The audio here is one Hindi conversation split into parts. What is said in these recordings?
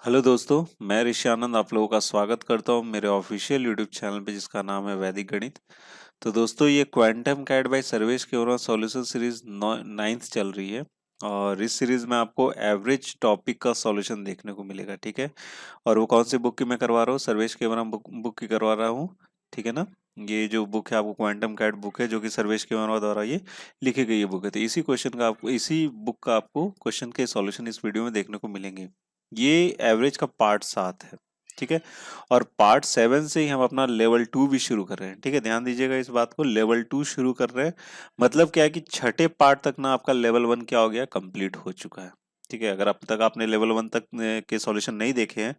हेलो दोस्तों, मैं ऋषि आनंद आप लोगों का स्वागत करता हूं मेरे ऑफिशियल यूट्यूब चैनल पे जिसका नाम है वैदिक गणित। तो दोस्तों ये क्वांटम कैट बाय सर्वेश के ओवरऑल सॉल्यूशन सीरीज 9th चल रही है। और इस सीरीज में आपको एवरेज टॉपिक का सॉल्यूशन देखने को मिलेगा, ठीक है। और वो कौन सी बुक की मैं करवा रहा हूँ? सर्वेश केवरम बुक की करवा रहा हूँ, ठीक है ना। ये जो बुक है आपको क्वांटम कैट बुक है जो कि सर्वेश केवरम द्वारा ये लिखी गई ये बुक है। तो इसी बुक का आपको क्वेश्चन के सॉल्यूशन इस वीडियो में देखने को मिलेंगे। ये एवरेज का पार्ट 7 है, ठीक है। और पार्ट 7 से ही हम अपना लेवल 2 भी शुरू कर रहे हैं, ठीक है। ध्यान दीजिएगा इस बात को, लेवल 2 शुरू कर रहे हैं। मतलब क्या है कि छठे पार्ट तक ना आपका लेवल 1 क्या हो गया, कंप्लीट हो चुका है, ठीक है। अगर अब तक आपने लेवल 1 तक के सॉल्यूशन नहीं देखे हैं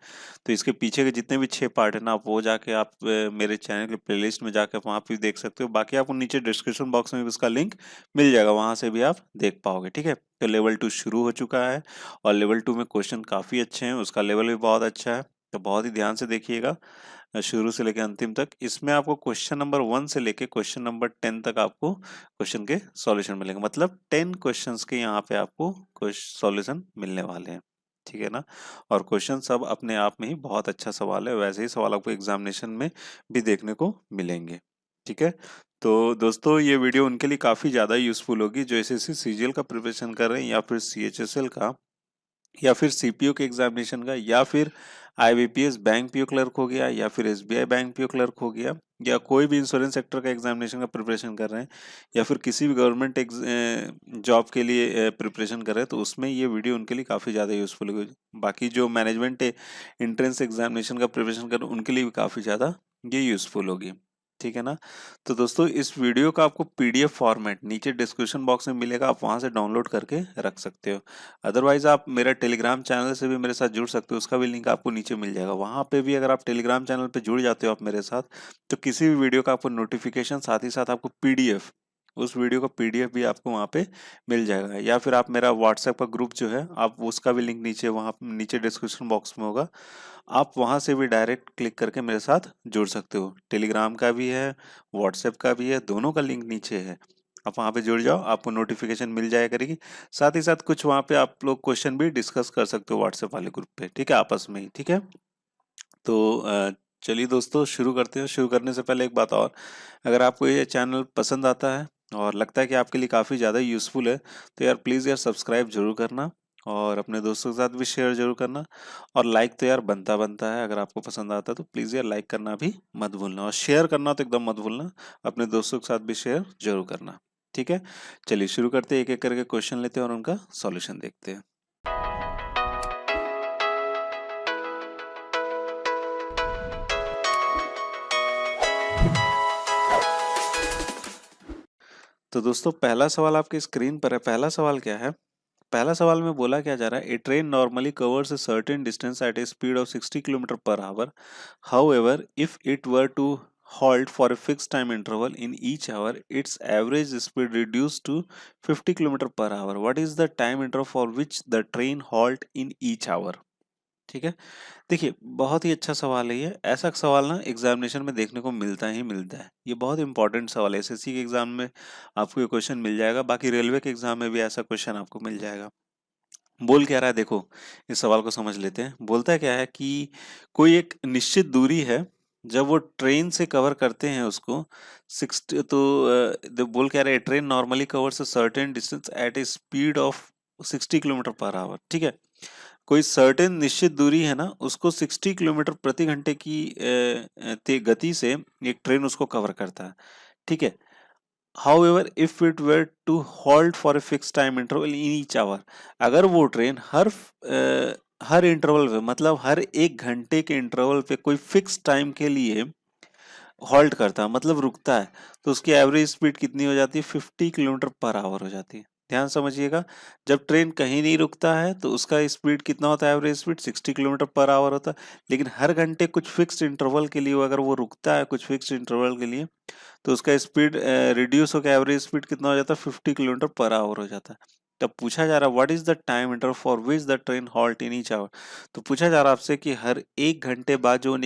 तो इसके पीछे के जितने भी 6 पार्ट है ना, आप वो जाके आप मेरे चैनल के प्लेलिस्ट में जाके वहां पे भी देख सकते हो। बाकी आपको नीचे डिस्क्रिप्शन बॉक्स में भी उसका लिंक मिल जाएगा, वहां से भी आप देख पाओगे, ठीक है। तो लेवल 2 शुरू हो चुका है और लेवल 2 में क्वेश्चन काफी अच्छे हैं, उसका लेवल भी बहुत अच्छा है। तो बहुत ही ध्यान से देखिएगा शुरू से लेकर अंतिम तक। इसमें आपको क्वेश्चन नंबर 1 से लेकर क्वेश्चन नंबर 10 तक आपको क्वेश्चन के सॉल्यूशन मिलेंगे। मतलब 10 क्वेश्चंस के यहाँ पे आपको सॉल्यूशन मिलने वाले हैं, ठीक है ना। और क्वेश्चन सब अपने आप में ही बहुत अच्छा सवाल है, वैसे ही सवाल आपको एग्जामिनेशन में भी देखने को मिलेंगे, ठीक है। तो दोस्तों ये वीडियो उनके लिए काफी ज्यादा यूजफुल होगी जो एसएससी सीजीएल का प्रिपरेशन कर रहे हैं, या फिर सीएचएसएल का, या फिर सीपीओ के एग्जामिनेशन का, या फिर आईबीपीएस बैंक पीओ क्लर्क हो गया, या फिर एसबीआई बैंक पीओ क्लर्क हो गया, या कोई भी इंश्योरेंस सेक्टर का एग्जामिनेशन का प्रिपरेशन कर रहे हैं, या फिर किसी भी गवर्नमेंट जॉब के लिए प्रिपरेशन कर रहे हैं, तो उसमें ये वीडियो उनके लिए काफ़ी ज़्यादा यूजफुल होगी। बाकी जो मैनेजमेंट एंट्रेंस एग्जामिनेशन का प्रिपरेशन कर रहे हैं उनके लिए भी काफ़ी ज़्यादा ये यूजफुल होगी, ठीक है ना। तो दोस्तों इस वीडियो का आपको पीडीएफ फॉर्मेट नीचे डिस्क्रिप्शन बॉक्स में मिलेगा, आप वहां से डाउनलोड करके रख सकते हो। अदरवाइज आप मेरा टेलीग्राम चैनल से भी मेरे साथ जुड़ सकते हो, उसका भी लिंक आपको नीचे मिल जाएगा। वहां पे भी अगर आप टेलीग्राम चैनल पे जुड़ जाते हो आप मेरे साथ, तो किसी भी वीडियो का आपको नोटिफिकेशन, साथ ही साथ आपको पीडीएफ, उस वीडियो का पीडीएफ भी आपको वहां पे मिल जाएगा। या फिर आप मेरा व्हाट्सएप का ग्रुप जो है, आप उसका भी लिंक नीचे वहां नीचे डिस्क्रिप्शन बॉक्स में होगा, आप वहां से भी डायरेक्ट क्लिक करके मेरे साथ जुड़ सकते हो। टेलीग्राम का भी है, व्हाट्सएप का भी है, दोनों का लिंक नीचे है। आप वहां पे जुड़ जाओ, आपको नोटिफिकेशन मिल जाया करेगी। साथ ही साथ कुछ वहां पे आप लोग क्वेश्चन भी डिस्कस कर सकते हो व्हाट्सएप वाले ग्रुप पे, ठीक है, आपस में ही, ठीक है। तो चलिए दोस्तों शुरू करते हैं। शुरू करने से पहले एक बात और, अगर आपको ये चैनल पसंद आता है और लगता है कि आपके लिए काफ़ी ज़्यादा यूज़फुल है, तो यार प्लीज़ यार सब्सक्राइब जरूर करना, और अपने दोस्तों के साथ भी शेयर जरूर करना। और लाइक तो यार बनता बनता है, अगर आपको पसंद आता है तो प्लीज़ यार लाइक करना भी मत भूलना, और शेयर करना तो एकदम मत भूलना, अपने दोस्तों के साथ भी शेयर जरूर करना, ठीक है। चलिए शुरू करते हैं, एक एक करके क्वेश्चन लेते हैं और उनका सॉल्यूशन देखते हैं। तो दोस्तों पहला सवाल आपकी स्क्रीन पर है। पहला सवाल क्या है? पहला सवाल में बोला क्या जा रहा है, a train normally covers a certain distance at a speed of 60 kilometre per hour. However if it were to halt for a fixed time interval in each hour, its average speed reduced to 50 km per hour. What is the time interval for which the train halt in each hour? ठीक है। देखिए बहुत ही अच्छा सवाल है ये। ऐसा सवाल ना एग्जामिनेशन में देखने को मिलता ही मिलता है। ये बहुत इंपॉर्टेंट सवाल है, एसएससी के एग्जाम में आपको ये क्वेश्चन मिल जाएगा, बाकी रेलवे के एग्जाम में भी ऐसा क्वेश्चन आपको मिल जाएगा। बोल क्या रहा है देखो, इस सवाल को समझ लेते हैं। बोलता क्या है कि कोई एक निश्चित दूरी है, जब वो ट्रेन से कवर करते हैं उसको 60, तो बोल क्या रहा है, train normally covers a certain distance at a speed of 60 kilometre per hour, ठीक है। कोई सर्टेन निश्चित दूरी है ना, उसको 60 किलोमीटर प्रति घंटे की गति से एक ट्रेन उसको कवर करता है, ठीक है। However, if it were to halt for a fixed time interval in each hour, अगर वो ट्रेन हर इंटरवल पे, मतलब हर एक घंटे के इंटरवल पे कोई फिक्स टाइम के लिए हॉल्ट करता है, मतलब रुकता है, तो उसकी एवरेज स्पीड कितनी हो जाती है? 50 किलोमीटर पर आवर हो जाती है। ध्यान समझिएगा, जब ट्रेन कहीं नहीं रुकता है तो उसका स्पीड कितना होता है? Average speed 60 kilometre per our होता है। लेकिन हर घंटे कुछ फिक्स्ड इंटरवल के लिए अगर वो रुकता है, कुछ फिक्स्ड इंटरवल के लिए, तो उसका स्पीड रिड्यूस होकर एवरेज स्पीड कितना हो जाता है? 50 किलोमीटर पर आवर हो जाता है। तब पूछा जा रहा है what is the time interval for which the train halt in each hour. तो पूछा जा रहा है आपसे कि हर एक घंटे बाद जो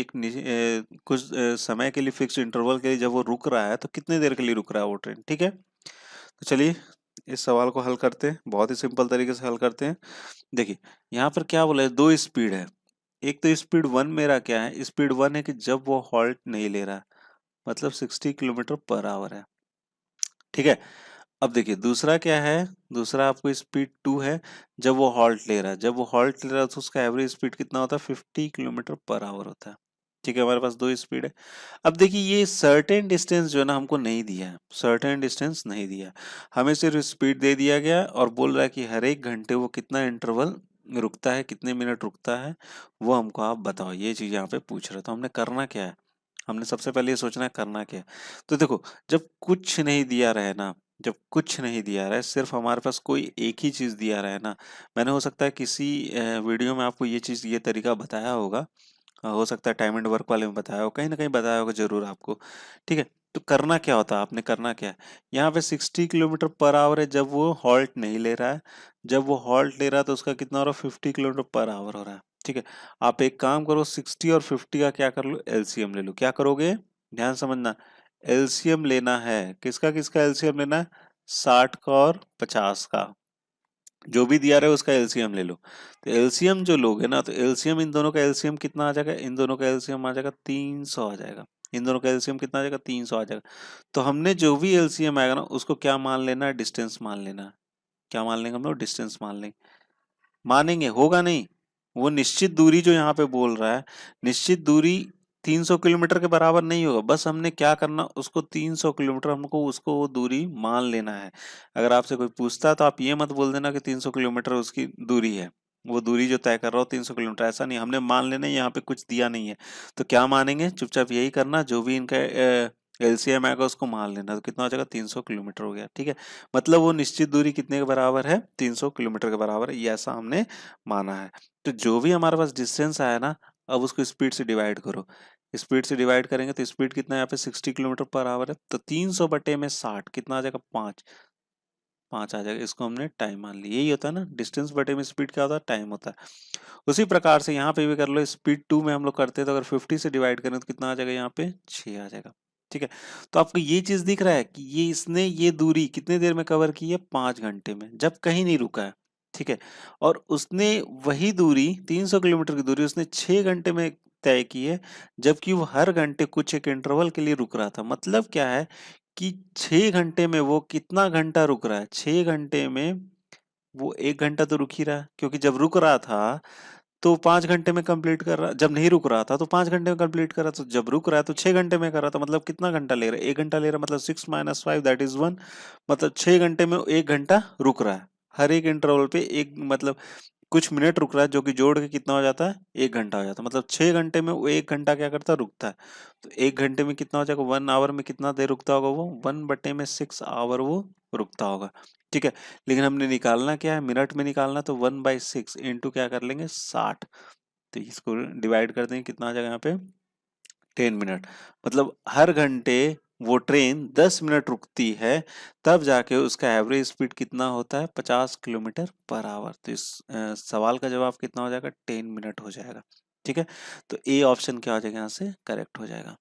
कुछ समय के लिए फिक्स्ड इंटरवल के लिए जब वो रुक रहा है, तो कितने देर के लिए रुक रहा है वो ट्रेन, ठीक है। तो चलिए इस सवाल को हल करते हैं, बहुत ही सिंपल तरीके से हल करते हैं। देखिए यहाँ पर क्या बोला है, दो स्पीड है, एक तो स्पीड 1 मेरा क्या है, स्पीड 1 है कि जब वो हॉल्ट नहीं ले रहा, मतलब 60 किलोमीटर पर आवर है। ठीक है, अब देखिए दूसरा क्या है, दूसरा आपको स्पीड 2 है जब वो हॉल्ट ले रहा है। जब वो हॉल्ट ले रहा है तो उसका एवरेज स्पीड कितना होता है, 50 किलोमीटर पर आवर होता है। ठीक है, हमारे पास दो स्पीड है। अब देखिए ये सर्टेन डिस्टेंस जो है ना हमको नहीं दिया है, सर्टेन डिस्टेंस नहीं दिया है, हमें सिर्फ स्पीड दे दिया गया है और बोल रहा है कि हर एक घंटे वो कितना इंटरवल रुकता है, कितने मिनट रुकता है, वो हमको आप बताओ। ये चीज यहाँ पे पूछ रहे, तो हमने करना क्या है, हमने सबसे पहले ये सोचना है करना क्या है। तो देखो, जब कुछ नहीं दिया रहे ना, जब कुछ नहीं दिया रहा है, सिर्फ हमारे पास कोई एक ही चीज दिया रहा है ना, मैंने हो सकता है किसी वीडियो में आपको ये चीज, ये तरीका बताया होगा, हो सकता है टाइम एंड वर्क वाले में बताया हो, कहीं ना कहीं बताया होगा जरूर आपको। ठीक है, तो करना क्या होता है, आपने करना क्या है, यहाँ पे 60 किलोमीटर पर आवर है जब वो हॉल्ट नहीं ले रहा है। जब वो हॉल्ट ले रहा है तो उसका कितना हो रहा है, 50 किलोमीटर पर आवर हो रहा है। ठीक है, आप एक काम करो, 60 और 50 का क्या कर लो, एलसीएम ले लो। क्या करोगे, ध्यान समझना, एलसीएम लेना है, किसका किसका एलसीएम लेना है, 60 का और 50 का, जो भी दिया रहा है उसका एलसीएम ले लो। तो एलसीएम जो लोगे ना, तो एलसीएम, इन दोनों का एलसीएम कितना आ जाएगा, इन दोनों का एलसीएम आ जाएगा 300 आ जाएगा। इन दोनों का एलसीएम कितना आ जाएगा, 300 आ जाएगा। तो हमने जो भी एलसीएम आएगा ना उसको क्या मान लेना है, डिस्टेंस मान लेना है। क्या मान लेंगे हम लोग, डिस्टेंस मान लेंगे। मानेंगे, होगा नहीं, वो निश्चित दूरी जो यहाँ पे बोल रहा है, निश्चित दूरी 300 किलोमीटर के बराबर नहीं होगा। बस हमने क्या करना, उसको 300 किलोमीटर हमको उसको वो दूरी मान लेना है। अगर आपसे कोई पूछता है तो आप ये मत बोल देना कि 300 किलोमीटर उसकी दूरी है, वो दूरी जो तय कर रहा हो 300 किलोमीटर, ऐसा नहीं, हमने मान लेना है, यहाँ पे कुछ दिया नहीं है। तो क्या मानेंगे, चुपचाप यही करना, जो भी इनका एलसीएम आएगा उसको मान लेना। तो कितना हो जाएगा, 300 किलोमीटर हो गया। ठीक है, मतलब वो निश्चित दूरी कितने के बराबर है, 300 किलोमीटर के बराबर है, ये ऐसा हमने माना है। तो जो भी हमारे पास डिस्टेंस आया ना, अब उसको स्पीड से डिवाइड करो। स्पीड से डिवाइड करेंगे तो स्पीड कितना है, यहाँ पे 60 किलोमीटर पर आवर है, तो 300 बटे में 60 कितना आ जाएगा, 5, 5 आ जाएगा। इसको हमने टाइम मान लिया। यही होता है ना, डिस्टेंस बटे में स्पीड क्या होता है, टाइम होता है। उसी प्रकार से यहाँ पे भी कर लो, स्पीड 2 में हम लोग करते हैं तो अगर 50 से डिवाइड करें तो कितना आ जाएगा, यहाँ पे 6 आ जाएगा। ठीक है, तो आपको ये चीज दिख रहा है कि ये इसने ये दूरी कितने देर में कवर की है, 5 घंटे में, जब कहीं नहीं रुका है। ठीक है, और उसने वही दूरी 300 किलोमीटर की दूरी उसने 6 घंटे में तय की है, जबकि वो हर घंटे कुछ एक इंटरवल के लिए रुक रहा था। मतलब क्या है कि 6 घंटे में वो कितना घंटा रुक रहा है, 6 घंटे में वो 1 घंटा तो रुक ही रहा है, क्योंकि जब रुक रहा था तो 5 घंटे में कंप्लीट कर रहा, जब नहीं रुक रहा था तो 5 घंटे में कंप्लीट कर रहा, तो जब रुक रहा है तो 6 घंटे में कर रहा था। मतलब कितना घंटा ले रहा है, 1 घंटा ले रहा है, मतलब 6 माइनस 5 दैट इज 1। मतलब 6 घंटे में 1 घंटा रुक रहा है, हर एक इंटरवल पे एक, मतलब कुछ मिनट रुक रहा है, जो कि जोड़ के कितना हो जाता है, 1 घंटा हो जाता है। मतलब 6 घंटे में वो 1 घंटा क्या करता है, रुकता है। तो 1 घंटे में कितना हो जाएगा, 1 आवर में कितना देर रुकता होगा, वो 1 बटे में 6 आवर वो रुकता होगा। ठीक है, लेकिन हमने निकालना क्या है, मिनट में निकालना, तो 1/6 इंटू क्या कर लेंगे, 60। तो इसको डिवाइड कर देंगे, कितना आ जाएगा यहाँ पे, 10 मिनट। मतलब हर घंटे वो ट्रेन 10 मिनट रुकती है, तब जाके उसका एवरेज स्पीड कितना होता है, 50 किलोमीटर पर आवर। तो इस सवाल का जवाब कितना हो जाएगा, 10 मिनट हो जाएगा। ठीक है, तो ए ऑप्शन क्या हो जाएगा, यहाँ से करेक्ट हो जाएगा।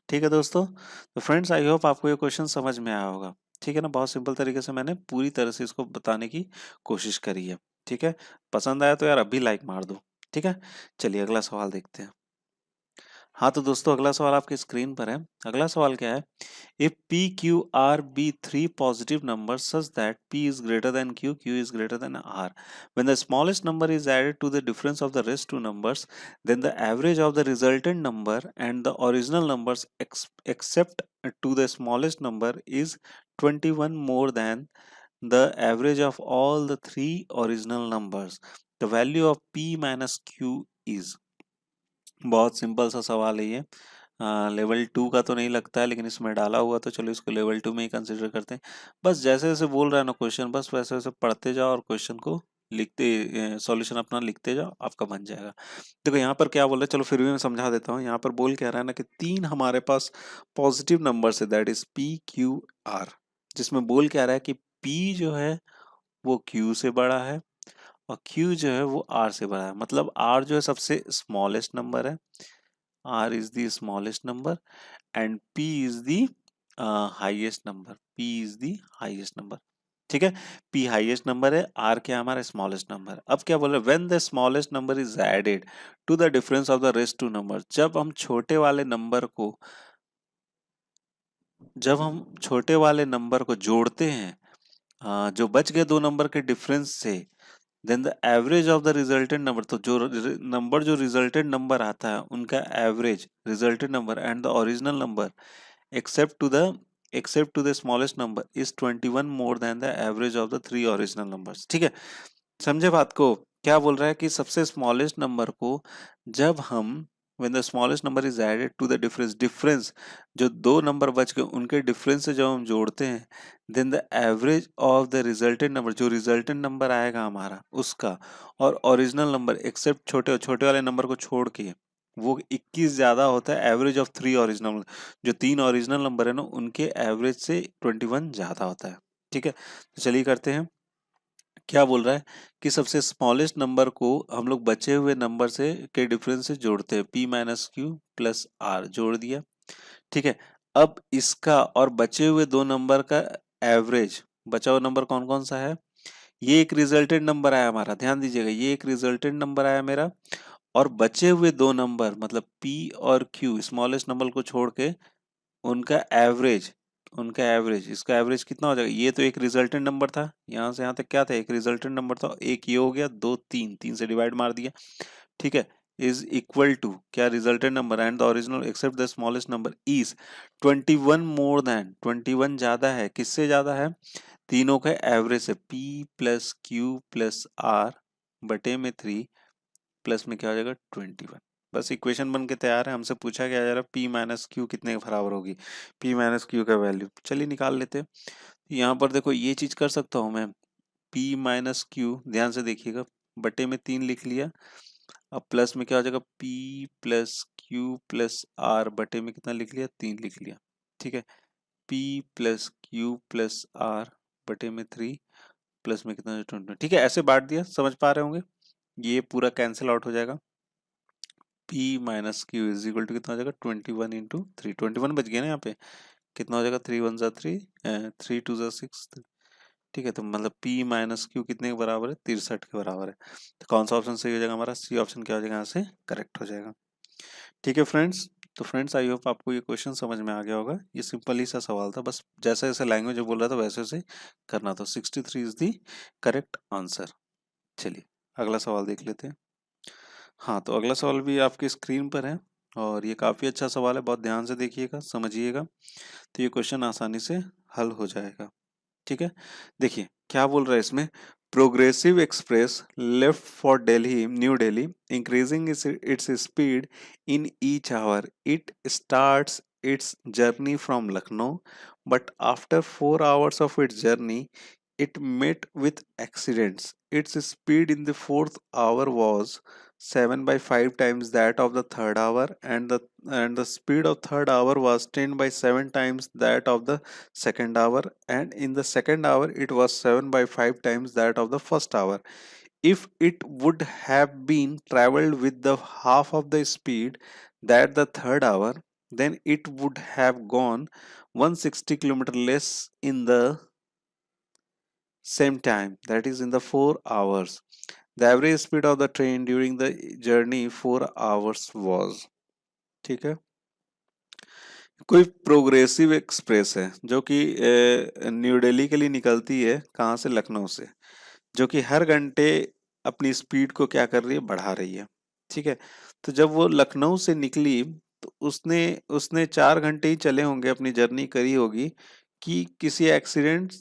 ठीक है दोस्तों, तो फ्रेंड्स आई होप आपको ये क्वेश्चन समझ में आया होगा। ठीक है ना, बहुत सिंपल तरीके से मैंने पूरी तरह से इसको बताने की कोशिश करी है। ठीक है, पसंद आया तो यार अभी लाइक मार दो। ठीक है, चलिए अगला सवाल देखते हैं। हाँ तो दोस्तों, अगला सवाल आपकी स्क्रीन पर है। अगला सवाल क्या है, if p q r be three positive numbers such that p is greater than q, q is greater than r, when the smallest number is added to the difference of the rest two numbers, then the average of the resultant number and the original numbers except to the smallest number is 21 more than the average of all the three original numbers. The value of p minus q is। बहुत सिंपल सा सवाल है ये। लेवल 2 का तो नहीं लगता है, लेकिन इसमें डाला हुआ, तो चलो इसको लेवल 2 में ही कंसिडर करते हैं। बस जैसे जैसे बोल रहा है ना क्वेश्चन, बस वैसे वैसे पढ़ते जाओ और क्वेश्चन को लिखते, सॉल्यूशन अपना लिखते जाओ, आपका बन जाएगा। देखो यहाँ पर क्या बोल रहा है, चलो फिर भी मैं समझा देता हूँ। यहाँ पर बोल क्या रहा है ना कि 3 हमारे पास पॉजिटिव नंबर है, that is P Q R, जिसमें बोल क्या रहा है कि पी जो है वो क्यू से बड़ा है और Q जो है वो R से बड़ा है। मतलब R जो है सबसे स्मॉलेस्ट नंबर है, R is the smallest number and P is the highest number, P is the highest number। ठीक है, p हाईएस्ट नंबर है, r क्या हमारा स्मॉलेस्ट नंबर। अब क्या बोल रहे हैं, when the smallest number is added to the difference of the rest two number, जब हम छोटे वाले नंबर को जोड़ते हैं जो बच गए दो नंबर के डिफरेंस से, then the average of the resultant number, तो जो रिजल्टेंट नंबर आता है उनका average resultant number and the original number except to the except to the smallest number is 21 more than the average of the three original numbers। ठीक है, समझे बात को। क्या बोल रहा है कि सबसे स्मॉलेस्ट नंबर को जब हम when the smallest number is added to the difference जो दो नंबर बच गए उनके डिफरेंस से जब हम जोड़ते हैं, then the average of the resultant number, जो रिजल्टेंट नंबर आएगा हमारा उसका, और ओरिजिनल नंबर एक्सेप्ट छोटे छोटे वाले नंबर को छोड़ के, वो 21 ज्यादा होता है एवरेज ऑफ थ्री ओरिजिनल, जो तीन ओरिजिनल नंबर है ना उनके एवरेज से 21 ज्यादा होता है। ठीक है, तो चलिए करते हैं। क्या बोल रहा है कि सबसे स्मॉलेस्ट नंबर को हम लोग बचे हुए नंबर से के डिफरेंस से जोड़ते हैं, p minus Q plus R जोड़ दिया। ठीक है, अब इसका और बचे हुए दो नंबर का एवरेज, बचा हुआ नंबर कौन कौन सा है, ये एक रिजल्टेंट नंबर आया हमारा, ध्यान दीजिएगा ये एक रिजल्टेंट नंबर आया मेरा, और बचे हुए दो नंबर मतलब p और q स्मॉलेस्ट नंबर को छोड़ के उनका एवरेज, इसका एवरेज कितना हो जाएगा, ये तो एक रिजल्टेंट नंबर था, यहाँ से यहाँ तक क्या था, एक रिजल्टेंट नंबर था, एक ये हो गया, दो तीन, तीन से डिवाइड मार दिया। ठीक है, इज इक्वल टू क्या, resultant number and the original except the smallest number is 21 more than, 21 ज्यादा है, किससे ज्यादा है, तीनों का एवरेज से, p plus Q plus R बटे में 3 प्लस में क्या हो जाएगा 21। बस इक्वेशन बन के तैयार है, हमसे पूछा क्या जा रहा है p माइनस क्यू कितने के बराबर होगी, p माइनस क्यू का वैल्यू चलिए निकाल लेते हैं। यहाँ पर देखो ये चीज कर सकता हूँ मैं, p माइनस क्यू ध्यान से देखिएगा, बटे में 3 लिख लिया, अब प्लस में क्या हो जाएगा p plus Q plus R बटे में कितना लिख लिया, 3 लिख लिया। ठीक है, p plus Q plus R बटे में 3 प्लस में कितना 20। ठीक है, ऐसे बांट दिया, समझ पा रहे होंगे, ये पूरा कैंसिल आउट हो जाएगा, p minus Q is equal to कितना हो जाएगा 21 इंटू 3, 21 बच गया ना यहाँ पे, कितना हो जाएगा 3 वन जा 3, 3 टू जा 6। ठीक है, तो मतलब p माइनस क्यू कितने के बराबर है, 63 के बराबर है। तो कौन सा ऑप्शन सही हो जाएगा हमारा, सी ऑप्शन क्या हो जाएगा यहाँ से करेक्ट हो जाएगा। ठीक है फ्रेंड्स, तो फ्रेंड्स आई होप आपको ये क्वेश्चन समझ में आ गया होगा, ये सिंपल ही सा सवाल था, बस जैसे जैसे लैंग्वेज बोल रहा था वैसे वैसे करना था। 63 इज दी करेक्ट आंसर। चलिए अगला सवाल देख लेते हैं। हाँ, तो अगला सवाल भी आपकी स्क्रीन पर है और ये काफ़ी अच्छा सवाल है, बहुत ध्यान से देखिएगा समझिएगा, तो ये क्वेश्चन आसानी से हल हो जाएगा। ठीक है, देखिए क्या बोल रहा है इसमें, Progressive Express left for Delhi New Delhi increasing its speed in each hour, it starts its journey from Lucknow, but after 4 hours of its journey it met with accidents. Its speed in the fourth hour was 7 by 5 times that of the third hour, and the speed of third hour was 10 by 7 times that of the second hour, and in the second hour it was 7 by 5 times that of the first hour. If it would have been traveled with the half of the speed that the third hour, then it would have gone 160 km less in the same time, that is in the 4 hours. The average speed of the train during the journey 4 hours was। ठीक है, कोई प्रोग्रेसिव एक्सप्रेस है जो कि न्यू दिल्ली के लिए निकलती है, कहाँ से, लखनऊ से, जो कि हर घंटे अपनी स्पीड को क्या कर रही है, बढ़ा रही है। ठीक है, तो जब वो लखनऊ से निकली तो उसने उसने 4 घंटे ही चले होंगे, अपनी जर्नी करी होगी, कि किसी एक्सीडेंट,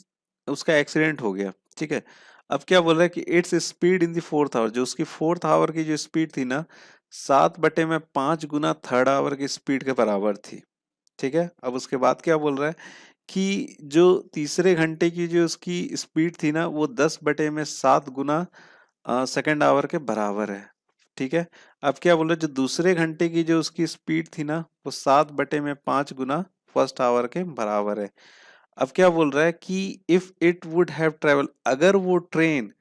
उसका एक्सीडेंट हो गया। ठीक है, अब क्या बोल रहा है कि its speed in the fourth hour, जो उसकी फोर्थ आवर की जो स्पीड थी ना, 7/5 गुना थर्ड आवर की स्पीड के बराबर थी। ठीक है, अब उसके बाद क्या बोल रहा है कि जो तीसरे घंटे की जो उसकी स्पीड थी ना, वो 10/7 गुना सेकेंड आवर के बराबर है। ठीक है, अब क्या बोल रहे हैं, जो दूसरे घंटे की जो उसकी स्पीड थी ना, वो 7/5 गुना फर्स्ट आवर के बराबर है। अब क्या बोल रहा है कि if it would have travel, अगर वो ट्रेन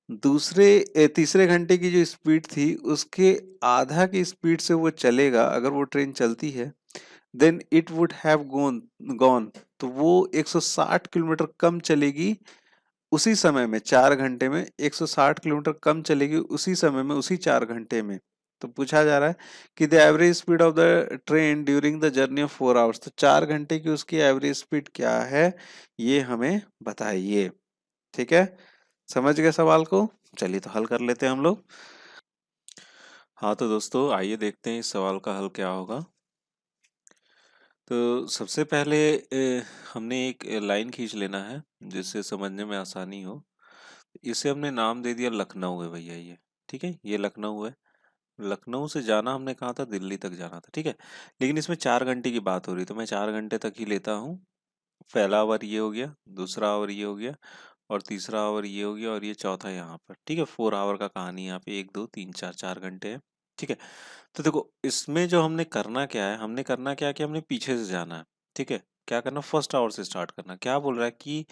तीसरे घंटे की जो स्पीड थी उसके आधा की स्पीड से वो चलेगा, अगर वो ट्रेन चलती है, then it would have gone, तो वो 160 किलोमीटर कम चलेगी उसी समय में, 4 घंटे में 160 किलोमीटर कम चलेगी उसी समय में, उसी 4 घंटे में। तो पूछा जा रहा है कि the average speed of the train during the journey of 4 hours, तो 4 घंटे की उसकी एवरेज स्पीड क्या है ये हमें बताइए। ठीक है, समझ गए सवाल को? चलिए तो हल कर लेते हैं हम लोग। हाँ तो दोस्तों आइए देखते हैं इस सवाल का हल क्या होगा। तो सबसे पहले हमने एक लाइन खींच लेना है जिससे समझने में आसानी हो। इसे हमने नाम दे दिया लखनऊ है भैया ये। ठीक है, ये लखनऊ है। लखनऊ से जाना हमने कहा था, दिल्ली तक जाना था। ठीक है, लेकिन इसमें 4 घंटे की बात हो रही, तो मैं 4 घंटे तक ही लेता हूँ। पहला आवर ये हो गया, दूसरा आवर ये हो गया, और तीसरा आवर ये हो गया, और ये चौथा यहाँ पर। ठीक है, 4 आवर का कहानी यहाँ पे 1 2 3 4 4 घंटे है। ठीक है, तो देखो इसमें जो हमने करना क्या है, हमने करना क्या है कि हमने पीछे से जाना है। ठीक है, क्या करना, फर्स्ट आवर से स्टार्ट करना। क्या बोल रहा है कि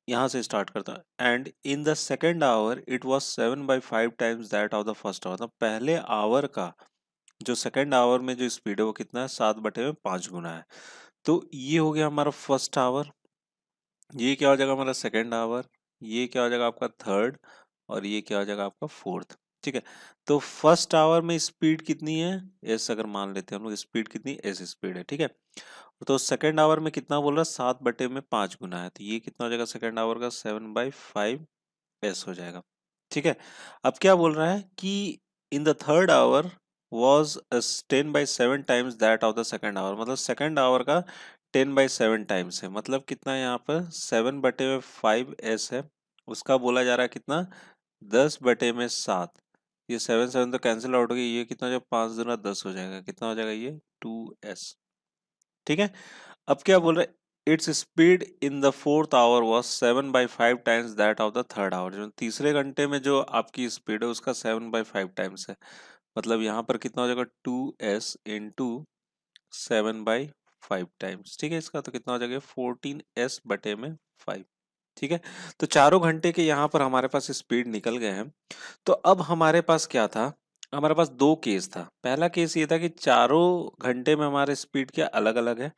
यहाँ से स्टार्ट करता है, and in the second hour it was 7/5 times that of the first hour. तो पहले आवर का जो सेकेंड आवर में जो स्पीड है वो कितना है, 7/5 गुना है। तो ये हो गया हमारा फर्स्ट आवर, ये क्या हो जाएगा हमारा सेकेंड आवर, ये क्या हो जाएगा आपका थर्ड, और ये क्या हो जाएगा आपका फोर्थ। ठीक है, तो फर्स्ट आवर में स्पीड कितनी है, एस अगर मान लेते हैं हम लोग, स्पीड कितनी, एस स्पीड है। ठीक है, तो सेकेंड आवर में कितना बोल रहा है, 7/5 गुना है, तो ये कितना हो जाएगा सेकेंड आवर का, 7/5 एस हो जाएगा। ठीक है, अब क्या बोल रहा है कि in the third hour was 10/7 times that of the second hour, मतलब सेकेंड आवर का 10/7 टाइम्स है। मतलब कितना है यहाँ पर, 7/5 है, उसका बोला जा रहा है कितना, 10/7। ये 7 7 तो कैंसिल आउट हो गई, ये कितना हो जाएगा, 5 दूना 10 हो जाएगा, कितना हो जाएगा ये 2s। ठीक है, अब क्या बोल रहे हैं, its speed in the fourth hour was 7/5 times that of the third hour. जो तीसरे घंटे में जो आपकी स्पीड है उसका 7/5 टाइम्स है। मतलब यहाँ पर कितना हो जाएगा, 2s × 7/5 टाइम्स। ठीक है, इसका तो कितना हो जाएगा, 14s/5। ठीक है, तो चारों घंटे के यहाँ पर हमारे पास स्पीड निकल गए हैं। तो अब हमारे पास क्या था, हमारे पास दो केस था। पहला केस ये था कि चारों घंटे में हमारे स्पीड क्या अलग अलग है,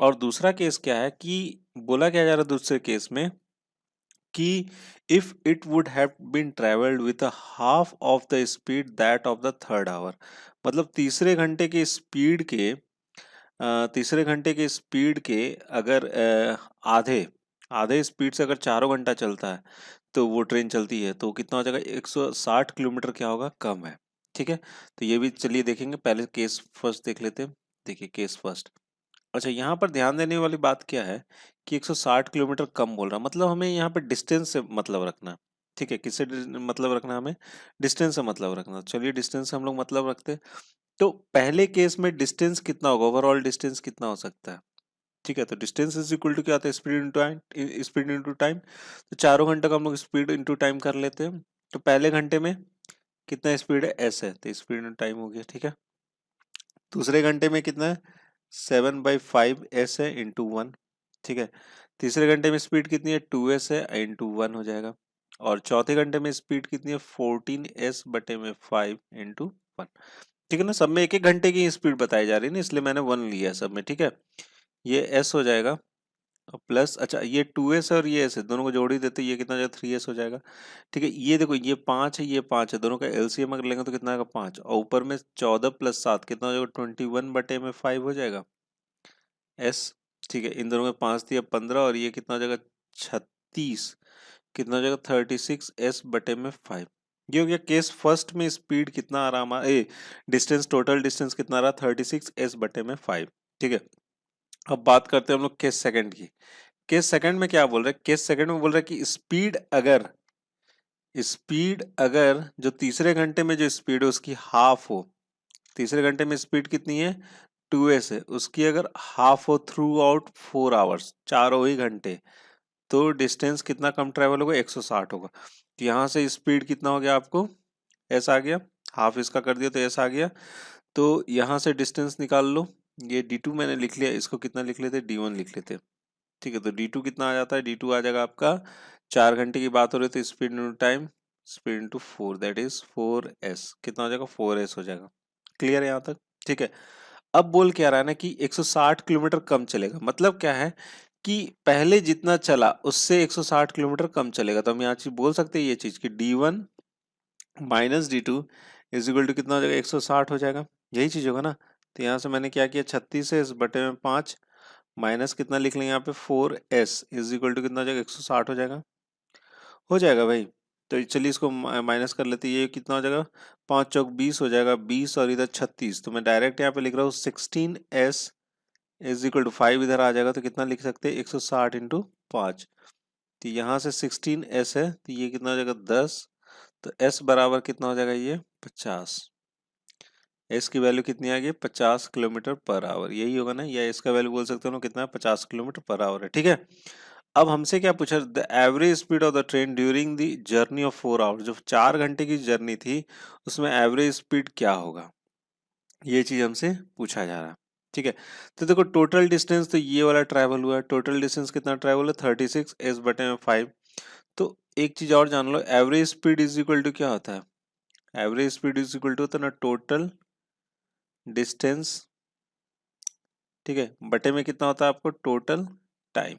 और दूसरा केस क्या है कि बोला क्या जा रहा है दूसरे केस में कि if it would have been travelled with a half of the speed that of the third hour. मतलब तीसरे घंटे के स्पीड के अगर आधे आधे स्पीड से अगर चारों घंटा चलता है तो वो ट्रेन चलती है, तो कितना हो जाएगा, 160 किलोमीटर क्या होगा, कम है। ठीक है, तो ये भी चलिए देखेंगे, पहले केस फर्स्ट देख लेते हैं। देखिए केस फर्स्ट। अच्छा, यहाँ पर ध्यान देने वाली बात क्या है कि 160 किलोमीटर कम बोल रहा है, मतलब हमें यहाँ पे डिस्टेंस से मतलब रखना है। ठीक है, किससे मतलब रखना है, हमें डिस्टेंस से मतलब रखना है। चलिए डिस्टेंस से हम लोग मतलब रखते हैं। तो पहले केस में डिस्टेंस कितना होगा, ओवरऑल डिस्टेंस कितना हो सकता है। ठीक है, तो डिस्टेंस इज इक्वल टू क्या आता है, speed into time, speed into time. तो चारों घंटे का हम लोग स्पीड इंटू टाइम कर लेते हैं। तो पहले घंटे में कितना स्पीड है, एस है, तो स्पीड इंटू टाइम हो गया। ठीक है, दूसरे घंटे में कितना है, 7/5s है इंटू 1। ठीक है, तीसरे घंटे में स्पीड कितनी है, 2s है इंटू 1 हो जाएगा। और चौथे घंटे में स्पीड कितनी है, 14s/5 इंटू 1। ठीक है ना, सब में एक एक घंटे की स्पीड बताई जा रही है ना, इसलिए मैंने 1 लिया सब में। ठीक है, ये s हो जाएगा, और प्लस, अच्छा ये 2s और ये s है, दोनों को जोड़ ही देते, ये कितना हो जाएगा, 3s हो जाएगा। ठीक है, ये देखो ये 5 है, ये 5 है, दोनों का एलसीएम अगर लेंगे तो कितना आएगा, 5, और ऊपर में 14 + 7 कितना हो जाएगा, 21/5 हो जाएगा s। ठीक है, इन दोनों में 5 दिया 15, और ये कितना हो जाएगा, 36, कितना हो जाएगा, 36s/5। ये हो गया केस फर्स्ट में स्पीड कितना आ रहा हमारा, डिस्टेंस, टोटल डिस्टेंस कितना आ रहा, 36s/5। ठीक है, अब बात करते हैं हम लोग केस सेकंड की। केस सेकंड में क्या बोल रहे हैं, केस सेकंड में बोल रहे हैं कि स्पीड अगर जो तीसरे घंटे में जो स्पीड है उसकी हाफ हो, तीसरे घंटे में स्पीड कितनी है, 2s है, उसकी अगर हाफ हो थ्रू आउट 4 आवर्स, चारों ही घंटे, तो डिस्टेंस कितना कम ट्रेवल होगा, 160 होगा। तो यहाँ से स्पीड कितना हो गया आपको, एस आ गया, हाफ इसका कर दिया तो एस आ गया। तो यहाँ से डिस्टेंस निकाल लो, ये d2 मैंने लिख लिया, इसको कितना लिख लेते, d1 लिख लेते। ठीक है, तो d2 कितना आ जाता है, d2 आ जाएगा आपका, 4 घंटे की बात हो रही है तो speed into time, speed into 4, that is 4s, कितना हो जाएगा, 4s हो जाएगा। क्लियर है यहाँ तक। ठीक है, अब बोल क्या रहा है ना कि 160 किलोमीटर कम चलेगा, मतलब क्या है कि पहले जितना चला उससे 160 किलोमीटर कम चलेगा। तो हम यहाँ चीज बोल सकते हैं ये चीज कि D1 minus D2 is equal to कितना हो जाएगा, 160 हो जाएगा। यही चीज होगा ना। तो यहाँ से मैंने क्या किया, 36 है, इस बटे में 5 माइनस कितना लिख लेंगे यहाँ पे 4s इज इक्वल टू कितना हो जाएगा, 160 हो जाएगा। हो जाएगा भाई। तो चलिए इसको माइनस कर लेते हैं, ये कितना हो जाएगा, 5 चौक 20 हो जाएगा, 20 और इधर 36, तो मैं डायरेक्ट यहाँ पे लिख रहा हूँ 16s इज इक्वल टू 5 इधर आ जाएगा, तो कितना लिख सकते हैं 160 इंटू 5। तो यहाँ से 16s है, तो ये कितना हो जाएगा 10, तो s बराबर कितना हो जाएगा, ये 50। s की वैल्यू कितनी आ गई, 50 किलोमीटर पर आवर, यही होगा ना, या s का वैल्यू बोल सकते हो ना, कितना है 50 किलोमीटर पर आवर है। ठीक है, अब हमसे क्या पूछा, the average speed of the train during the journey of 4 hours, जो 4 घंटे की जर्नी थी उसमें एवरेज स्पीड क्या होगा, ये चीज हमसे पूछा जा रहा है। ठीक है, तो देखो टोटल डिस्टेंस तो ये वाला ट्रैवल हुआ है, टोटल डिस्टेंस कितना ट्रैवल है 36 s बटे में 5। तो एक चीज और जान लो, average speed is equal to क्या होता है, average speed is equal to होता है ना टोटल डिस्टेंस, ठीक है, बटे में कितना होता है आपको टोटल टाइम,